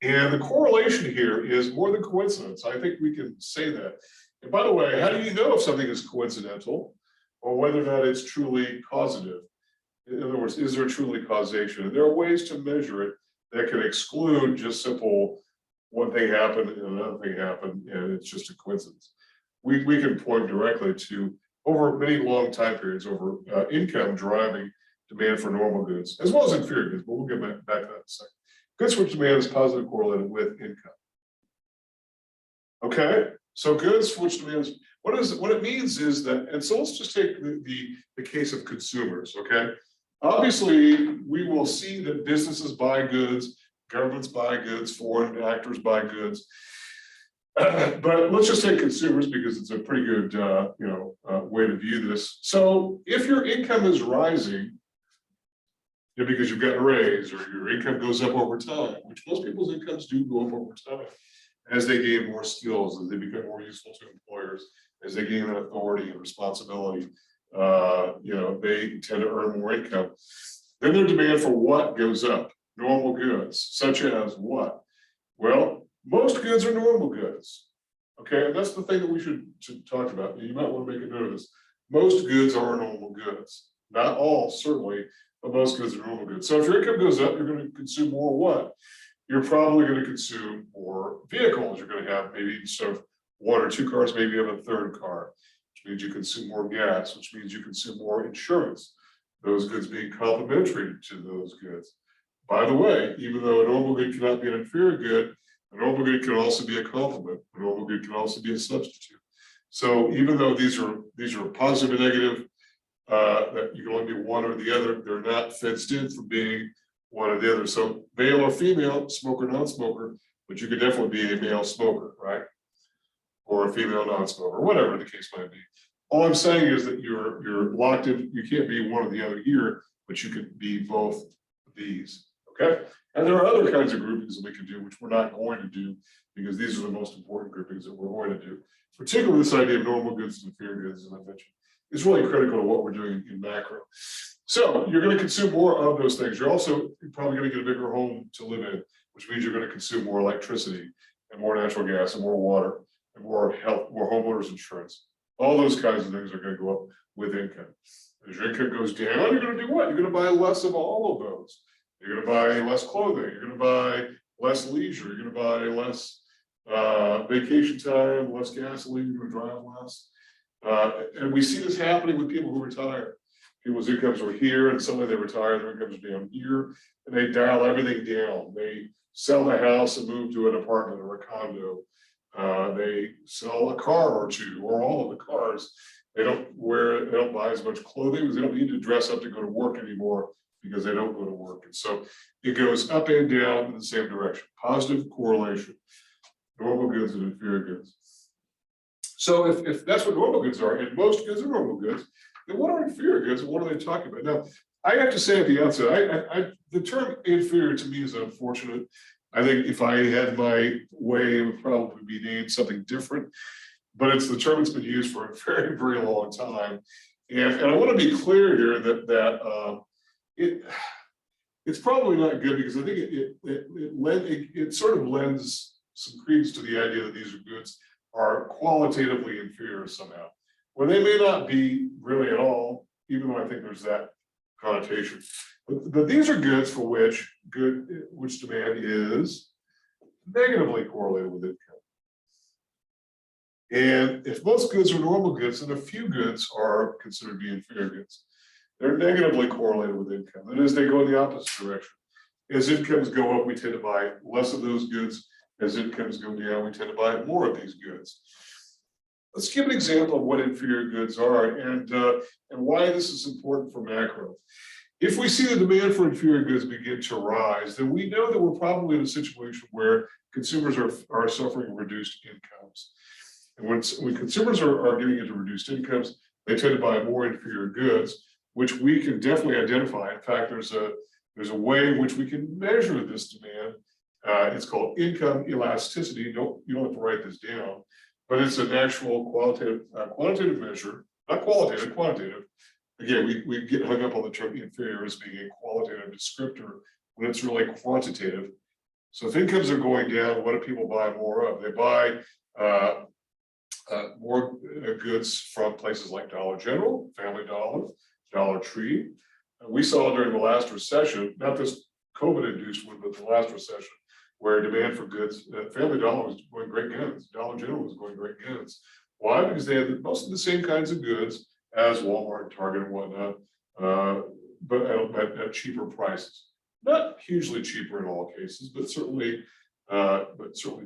[SPEAKER 1] And the correlation here is more than coincidence. I think we can say that. And by the way, how do you know if something is coincidental or whether or not it's truly causative? In other words, is there truly causation? And there are ways to measure it that can exclude just simple one thing happened and another thing happened and it's just a coincidence. We can point directly to over many long time periods over income driving demand for normal goods as well as inferior goods, but we'll get back to that in a second. Goods for which demand is positively correlated with income. Okay, so goods for which demand is, what it means is that, and so let's just take the case of consumers, okay? Obviously, we will see that businesses buy goods, governments buy goods, foreign actors buy goods. But let's just take consumers because it's a pretty good way to view this. So if your income is rising, because you've got a raise or your income goes up over time, which most people's incomes do go up over time as they gain more skills, as they become more useful to employers, as they gain that authority and responsibility, they tend to earn more income. Then their demand for what goes up? Normal goods, such as what? Well, most goods are normal goods. Okay, and that's the thing that we should talk about. You might want to make a note of this. Most goods are normal goods. Not all, certainly, but most goods are normal goods. So if your income goes up, you're going to consume more what? You're probably going to consume more vehicles. You're going to have maybe instead of one or two cars, maybe you have a third car, which means you consume more gas, which means you consume more insurance. Those goods being complementary to those goods. By the way, even though a normal good cannot be an inferior good, a normal good can also be a complement. A normal good can also be a substitute. So even though these are positive and negative, that you can only be one or the other, they're not fenced in for being one or the other. So male or female, smoker, non-smoker, but you could definitely be a male smoker, right? Or a female non-smoker, whatever the case might be. All I'm saying is that you're locked in. You can't be one or the other here, but you could be both of these. Okay, and there are other kinds of groupings that we can do, which we're not going to do because these are the most important groupings that we're going to do. Particularly this idea of normal goods and inferior goods, as I mentioned, is really critical to what we're doing in macro. So you're going to consume more of those things. You're also probably going to get a bigger home to live in, which means you're going to consume more electricity and more natural gas and more water. more health, more homeowners insurance. All those kinds of things are going to go up with income. As your income goes down, you're going to do what? You're going to buy less of all of those. You're going to buy less clothing. You're going to buy less leisure. You're going to buy less vacation time, less gasoline. You're going to drive less. And we see this happening with people who retire. People's incomes are here, and suddenly they retire. Their incomes are down here, and they dial everything down. They sell the house and move to an apartment or a condo. They sell a car or two, or all of the cars. They don't buy as much clothing because they don't need to dress up to go to work anymore because they don't go to work. And so it goes up and down in the same direction. Positive correlation. Normal goods and inferior goods. So if that's what normal goods are, and most goods are normal goods, then what are inferior goods and what are they talking about? Now, I have to say at the outset, the term inferior to me is unfortunate. I think if I had my way, it would probably be named something different, but it's the term that's been used for a very, very long time. And I want to be clear here that it's probably not good, because I think it sort of lends some credence to the idea that these goods are qualitatively inferior somehow, where they may not be really at all, even though I think there's that connotation. But these are goods for which demand is negatively correlated with income. And if most goods are normal goods, then a few goods are considered to be inferior goods. They're negatively correlated with income. That is, they go in the opposite direction. As incomes go up, we tend to buy less of those goods. As incomes go down, we tend to buy more of these goods. Let's give an example of what inferior goods are and why this is important for macro. If we see the demand for inferior goods begin to rise, then we know that we're probably in a situation where consumers are suffering reduced incomes. And when consumers are getting into reduced incomes, they tend to buy more inferior goods, which we can definitely identify. In fact, there's a way in which we can measure this demand. It's called income elasticity. You don't have to write this down, but it's an actual quantitative measure, not qualitative, quantitative. Again, we get hung up on the term inferior as being a qualitative descriptor when it's really quantitative. So if incomes are going down, what do people buy more of? They buy more goods from places like Dollar General, Family Dollar, Dollar Tree. We saw during the last recession, not this COVID-induced one, but the last recession, where demand for goods, Family Dollar was going great guns, Dollar General was going great guns. Why? Because they had most of the same kinds of goods as Walmart, Target, and whatnot, but at cheaper prices. Not hugely cheaper in all cases, but certainly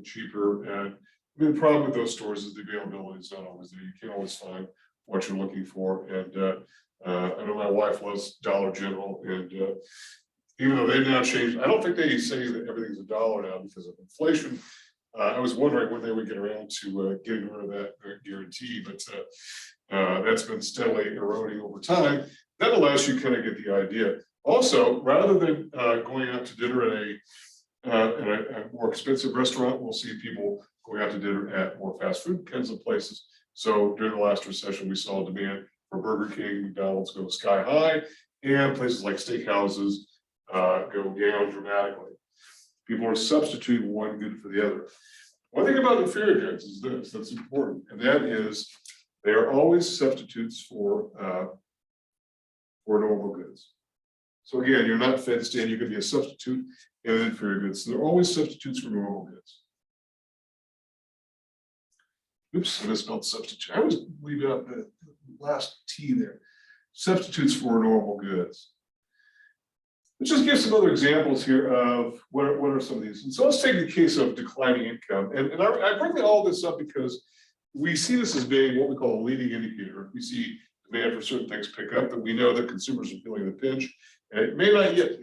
[SPEAKER 1] cheaper. And I mean, the problem with those stores is the availability is not always there. You can't always find what you're looking for. And I know my wife loves Dollar General, and even though they've now changed, I don't think they say that everything's $1 now because of inflation. I was wondering when they would get around to getting rid of that guarantee, but that's been steadily eroding over time. Nonetheless, you kind of get the idea. Also, rather than going out to dinner in a more expensive restaurant, we'll see people going out to dinner at more fast food kinds of places. So during the last recession, we saw demand for Burger King, McDonald's go sky high, and places like steakhouses go down dramatically. People are substituting one good for the other. One thing about inferior goods is this, that's important, and that is they are always substitutes for normal goods. So again, you're not fenced in, you can be a substitute in an inferior goods. So they're always substitutes for normal goods. Oops, I misspelled substitute. I always leave out the last T there. Substitutes for normal goods. Let's just give some other examples here of what are some of these. And so let's take the case of declining income. And I bring all this up because we see this as being what we call a leading indicator. If we see demand for certain things pick up, then we know that consumers are feeling the pinch. And it may not yet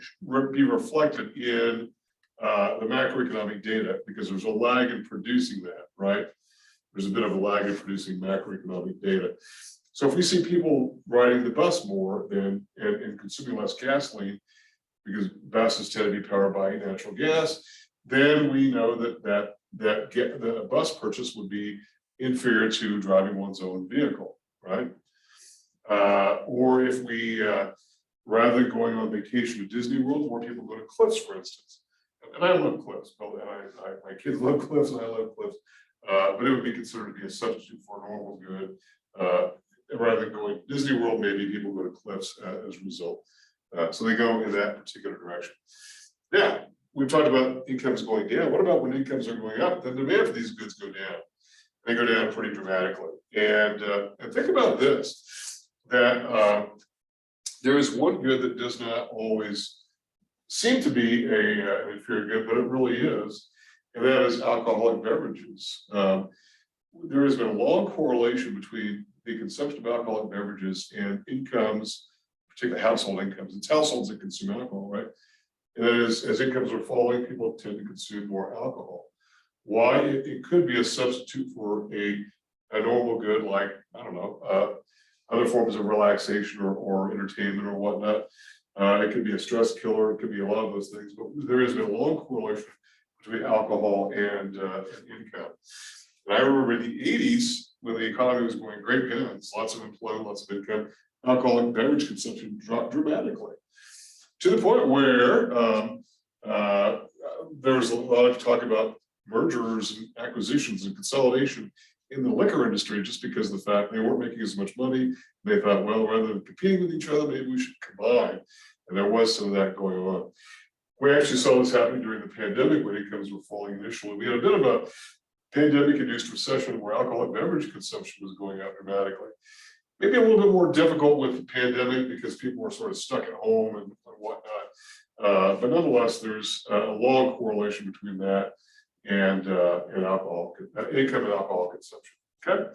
[SPEAKER 1] be reflected in the macroeconomic data because there's a lag in producing that, right? There's a bit of a lag in producing macroeconomic data. So if we see people riding the bus more and consuming less gasoline, because buses tend to be powered by natural gas, then we know that the bus purchase would be inferior to driving one's own vehicle, right? Or if we, rather than going on vacation to Disney World, more people go to Cliffs, for instance. And I love Cliffs, and my kids love Cliffs, and I love Cliffs. but it would be considered to be a substitute for a normal good. Rather than going to Disney World, maybe people go to cliffs as a result. So they go in that particular direction. Now, we've talked about incomes going down. What about when incomes are going up? The demand for these goods go down. They go down pretty dramatically. And think about this, that there is one good that does not always seem to be an inferior good, but it really is, and that is alcoholic beverages. There has been a long correlation between the consumption of alcoholic beverages and incomes, particularly household incomes. It's households that consume alcohol, right? And that is, as incomes are falling, people tend to consume more alcohol. Why? It could be a substitute for a normal good, like, I don't know, other forms of relaxation or entertainment or whatnot. It could be a stress killer. It could be a lot of those things, but there has been a long correlation between alcohol and income. And I remember in the 80s, when the economy was going great guns, lots of employment, lots of income, alcoholic beverage consumption dropped dramatically to the point where there was a lot of talk about mergers and acquisitions and consolidation in the liquor industry, just because of the fact they weren't making as much money. They thought, well, rather than competing with each other, maybe we should combine. And there was some of that going on. We actually saw this happening during the pandemic when incomes were falling initially. We had a bit of a pandemic-induced recession where alcoholic beverage consumption was going up dramatically. Maybe a little bit more difficult with the pandemic because people were sort of stuck at home and whatnot. But nonetheless, there's a long correlation between that and alcohol, income and alcohol consumption. Okay,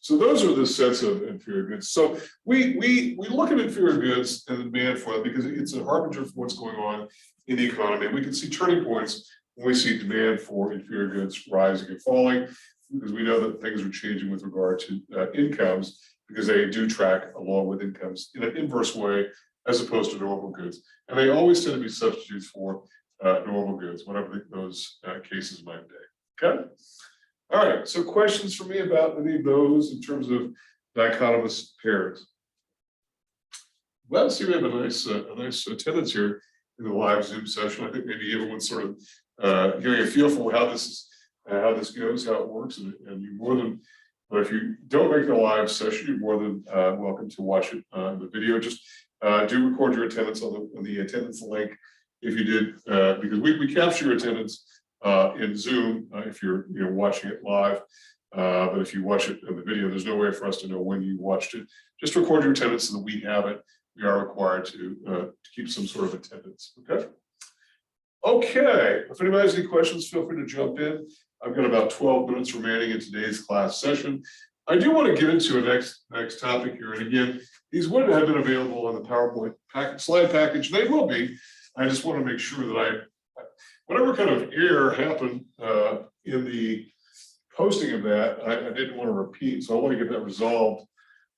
[SPEAKER 1] so those are the sets of inferior goods. So we look at inferior goods and the demand for them because it's a harbinger for what's going on in the economy. We can see turning points when we see demand for inferior goods rising and falling, because we know that things are changing with regard to incomes, because they do track along with incomes in an inverse way as opposed to normal goods. And they always tend to be substitutes for normal goods, whatever those cases might be. Okay. All right. So questions for me about any of those in terms of dichotomous pairs? Well, see, we have a nice attendance here in the live Zoom session. I think maybe everyone's sort of getting a feel for how this goes, how it works, and you're more than. But if you don't make the live session, you're more than welcome to watch it on the video. Just do record your attendance on the attendance link if you did, because we capture your attendance in Zoom if you're watching it live. But if you watch it in the video, there's no way for us to know when you watched it. Just record your attendance so that we have it. We are required to keep some sort of attendance. Okay. Okay. If anybody has any questions, feel free to jump in. I've got about 12 minutes remaining in today's class session. I do want to get into a next topic here. And again, these would have been available on the PowerPoint slide package. They will be. I just want to make sure that whatever kind of error happened in the posting of that, I didn't want to repeat. So I want to get that resolved,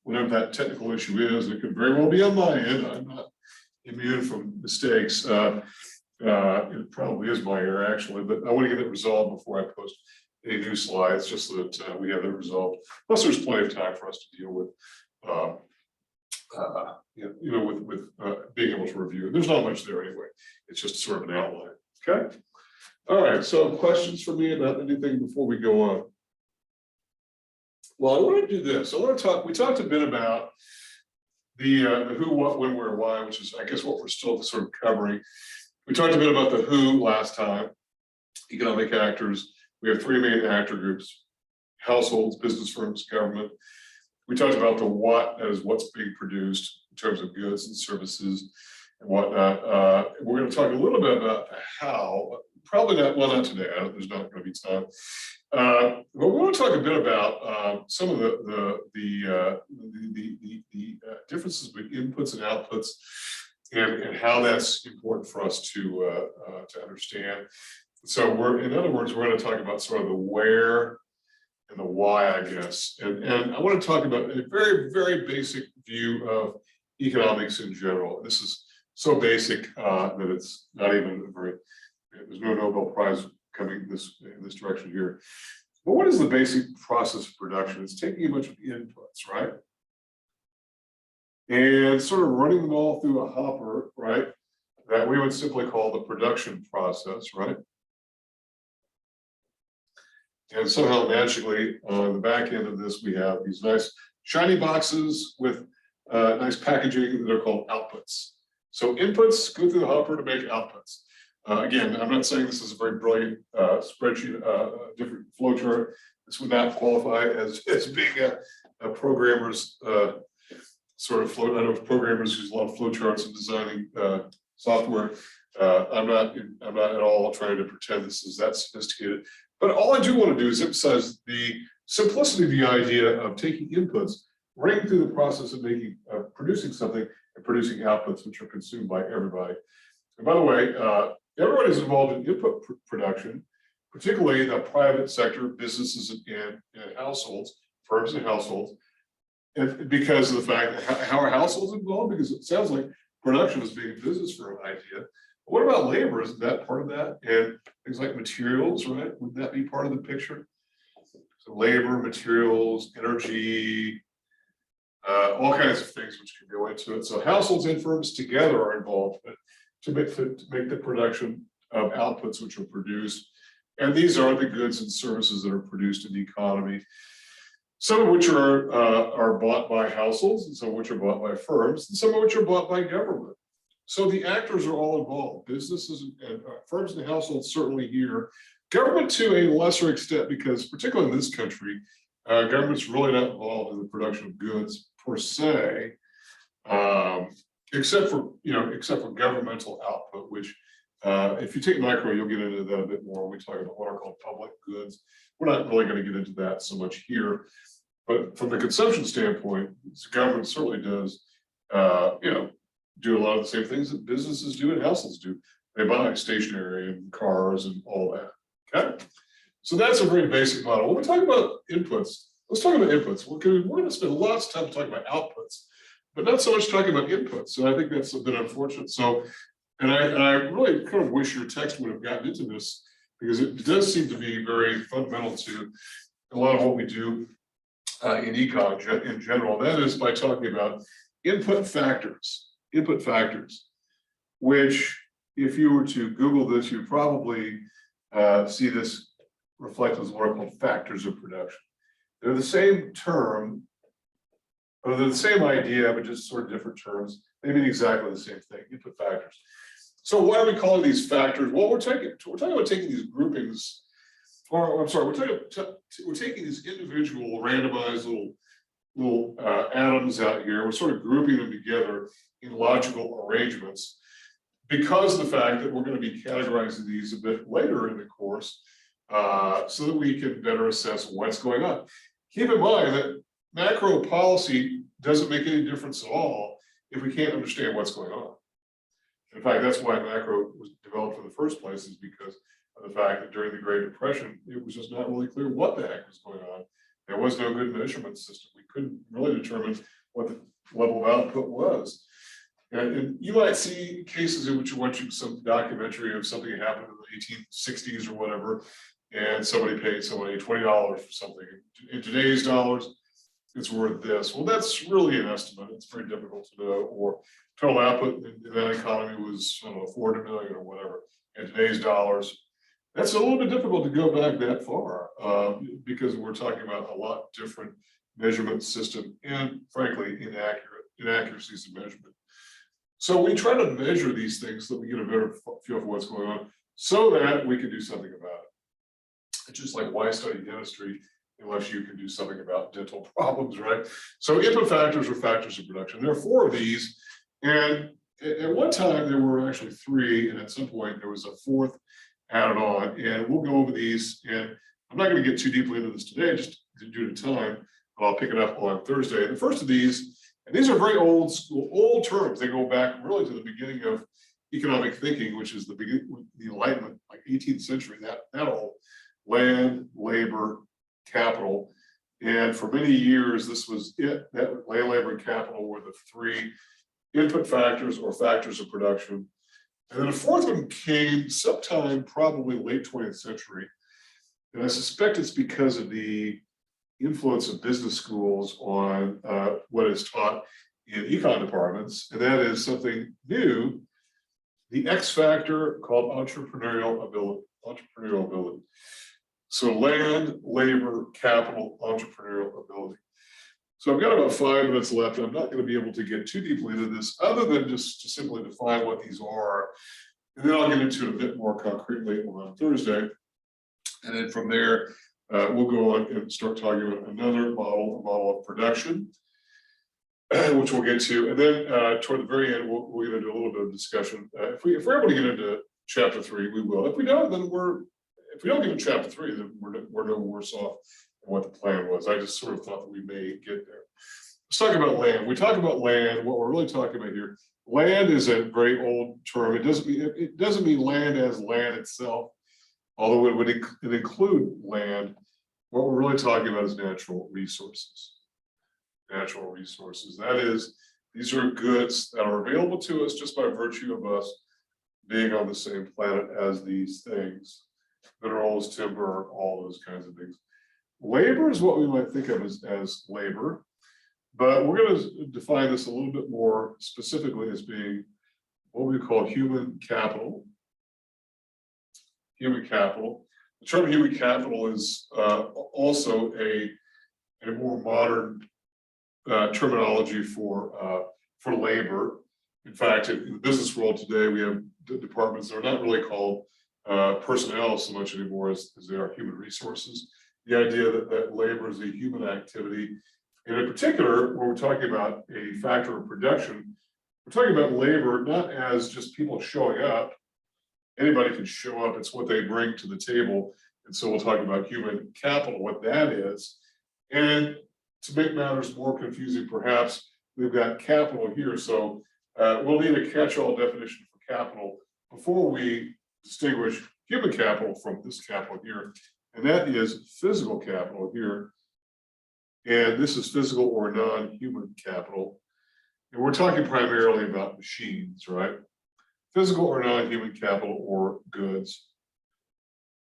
[SPEAKER 1] whatever that technical issue is. It could very well be on my end. I'm not immune from mistakes. It probably is my error, actually, but I want to get it resolved before I post any new slides, just so that we have it resolved. Plus, there's plenty of time for us to deal with, with being able to review. There's not much there anyway. It's just sort of an outline. Okay. All right. So, questions for me about anything before we go on? Well, I want to do this. I want to talk. We talked a bit about the who, what, when, where, why, which is, I guess, what we're still sort of covering. We talked a bit about the who last time, economic actors. We have three main actor groups: households, business firms, government. We talked about the what, as what's being produced in terms of goods and services and whatnot. We're going to talk a little bit about the how, probably not, well, not today, there's not going to be time. But we want to talk a bit about some of the differences between inputs and outputs, and how that's important for us to understand. So in other words, we're going to talk about sort of the where and the why, I guess. And I want to talk about a very, very basic view of economics in general. This is so basic that it's not even there's no Nobel Prize coming in this direction here. But what is the basic process of production? It's taking a bunch of inputs, right? And sort of running them all through a hopper, right? That we would simply call the production process, right? And somehow magically on the back end of this, we have these nice shiny boxes with nice packaging that are called outputs. So inputs go through the hopper to make outputs. Again, I'm not saying this is a very brilliant spreadsheet, different flowchart. This would not qualify as being a programmer's sort of flow. I know programmers use a lot of flowcharts in designing software. I'm not at all trying to pretend this is that sophisticated. But all I do want to do is emphasize the simplicity of the idea of taking inputs, running through the process of making, producing something and producing outputs, which are consumed by everybody. And by the way, everybody is involved in input production, particularly in the private sector, businesses and households, firms and households. And because of the fact that how are households involved? Because it sounds like production is being a business for an idea. But what about labor? Isn't that part of that? And things like materials, right? Wouldn't that be part of the picture? So labor, materials, energy, all kinds of things which can go into it. So households and firms together are involved to make the production of outputs which are produced. And these are the goods and services that are produced in the economy. Some of which are bought by households, and some of which are bought by firms, and some of which are bought by government. So the actors are all involved. Businesses and firms and households certainly here. Government to a lesser extent, because particularly in this country, government's really not involved in the production of goods per se, except for governmental output, which if you take micro, you'll get into that a bit more when we talk about what are called public goods. We're not really going to get into that so much here, but from the consumption standpoint, the government certainly does, do a lot of the same things that businesses do and households do. They buy stationery and cars and all that. Okay, so that's a very basic model. When we talk about inputs, let's talk about inputs. We're going to spend lots of time talking about outputs, but not so much talking about inputs. So I think that's a bit unfortunate. So, and I really kind of wish your text would have gotten into this, because it does seem to be very fundamental to a lot of what we do in econ in general. That is by talking about input factors, which if you were to Google this, you probably see this reflected as what are called factors of production. They're the same term, or they're the same idea, but just sort of different terms. They mean exactly the same thing, input factors. So why are we calling these factors? Well, we're talking about taking these groupings, or I'm sorry, we're taking these individual randomized little atoms out here. We're sort of grouping them together in logical arrangements because of the fact that we're going to be categorizing these a bit later in the course, so that we can better assess what's going on. Keep in mind that macro policy doesn't make any difference at all if we can't understand what's going on. In fact, that's why macro was developed in the first place, is because of the fact that during the Great Depression, it was just not really clear what the heck was going on. There was no good measurement system. We couldn't really determine what the level of output was. And you might see cases in which you're watching some documentary of something that happened in the 1860s or whatever, and somebody paid somebody $20 for something. In today's dollars, it's worth this. Well, that's really an estimate. It's very difficult to know. Or total output in that economy was, I don't know, 400 million or whatever. In today's dollars, that's a little bit difficult to go back that far, because we're talking about a lot different measurement system and, frankly, inaccuracies of measurement. So we try to measure these things so that we get a better feel for what's going on, so that we can do something about it. It's just like, why study dentistry unless you can do something about dental problems, right? So input factors are factors of production. There are 4 of these, and at one time there were actually 3, and at some point there was a 4th added on, and we'll go over these. And I'm not going to get too deeply into this today, just due to time, but I'll pick it up on Thursday. The first of these, and these are very old terms. They go back really to the beginning of economic thinking, which is the Enlightenment, like 18th century, that old. Land, labor, capital. And for many years, this was it. That land, labor, and capital were the 3 input factors or factors of production. And then a 4th one came sometime probably late 20th century. And I suspect it's because of the influence of business schools on what is taught in econ departments. And that is something new, the X factor called entrepreneurial ability. So land, labor, capital, entrepreneurial ability. So I've got about 5 minutes left. I'm not going to be able to get too deeply into this other than just to simply define what these are. And then I'll get into it a bit more concretely on Thursday. And then from there, we'll go on and start talking about another model, a model of production, which we'll get to. And then toward the very end, we're going to do a little bit of discussion. If we're able to get into chapter 3, we will. If we don't, then if we don't get into chapter 3, then we're no worse off than what the plan was. I just sort of thought that we may get there. Let's talk about land. We talk about land. What we're really talking about here, land is a very old term. It doesn't mean land as land itself, although it would include land. What we're really talking about is natural resources. Natural resources. That is, these are goods that are available to us just by virtue of us being on the same planet as these things. Minerals, timber, all those kinds of things. Labor is what we might think of as labor, but we're going to define this a little bit more specifically as being what we call human capital. Human capital. The term human capital is also a more modern terminology for labor. In fact, in the business world today, we have departments that are not really called personnel so much anymore as they are human resources. The idea that labor is a human activity, and in particular, when we're talking about a factor of production, we're talking about labor not as just people showing up. Anybody can show up, it's what they bring to the table. And so we'll talk about human capital, what that is. And to make matters more confusing, perhaps, we've got capital here. So we'll need a catch-all definition for capital before we distinguish human capital from this capital here. And that is physical capital here. And this is physical or non-human capital. And we're talking primarily about machines, right? Physical or non-human capital or goods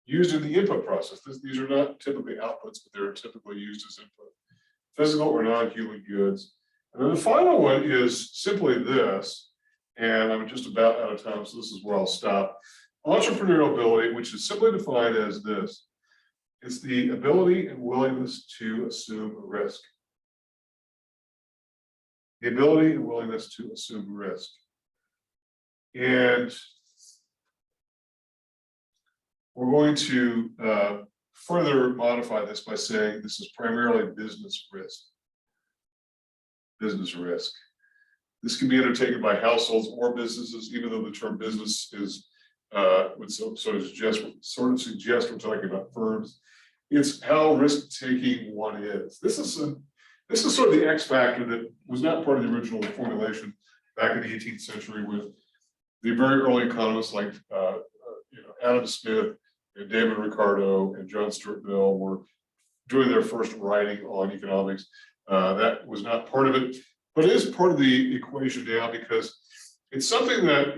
[SPEAKER 1] used in the input process. These are not typically outputs, but they're typically used as input. Physical or non-human goods. And then the final one is simply this, and I'm just about out of time, so this is where I'll stop. Entrepreneurial ability, which is simply defined as this. It's the ability and willingness to assume risk. The ability and willingness to assume risk. And we're going to further modify this by saying this is primarily business risk. Business risk. This can be undertaken by households or businesses, even though the term business is would sort of suggest we're talking about firms. It's how risk-taking one is. This is sort of the X factor that was not part of the original formulation back in the 18th century with the very early economists like Adam Smith and David Ricardo and John Stuart Mill were doing their first writing on economics. That was not part of it, but it is part of the equation now because it's something that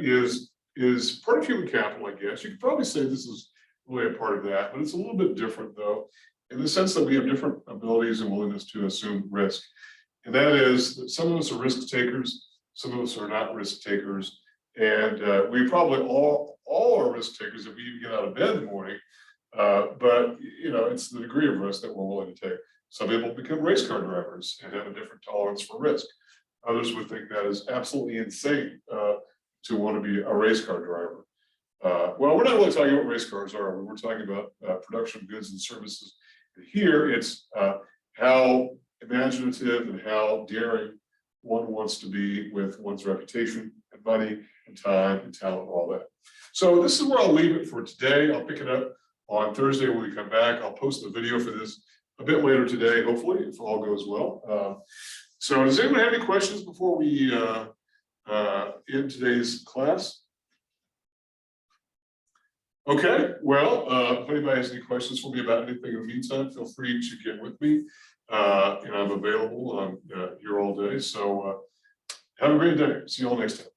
[SPEAKER 1] is part of human capital, I guess. You could probably say this is really a part of that, but it's a little bit different though, in the sense that we have different abilities and willingness to assume risk. And that is that some of us are risk takers, some of us are not risk takers. And we probably all are risk takers if we even get out of bed in the morning. But it's the degree of risk that we're willing to take. Some people become race car drivers and have a different tolerance for risk. Others would think that is absolutely insane to want to be a race car driver. Well, we're not really talking about race cars, are we? We're talking about production of goods and services. And here, it's how imaginative and how daring one wants to be with one's reputation and money and time and talent and all that. So this is where I'll leave it for today. I'll pick it up on Thursday when we come back. I'll post the video for this a bit later today, hopefully, if all goes well. So does anyone have any questions before we end today's class? Okay, well, if anybody has any questions for me about anything in the meantime, feel free to get with me. And I'm available. I'm here all day. So have a great day. See you all next time.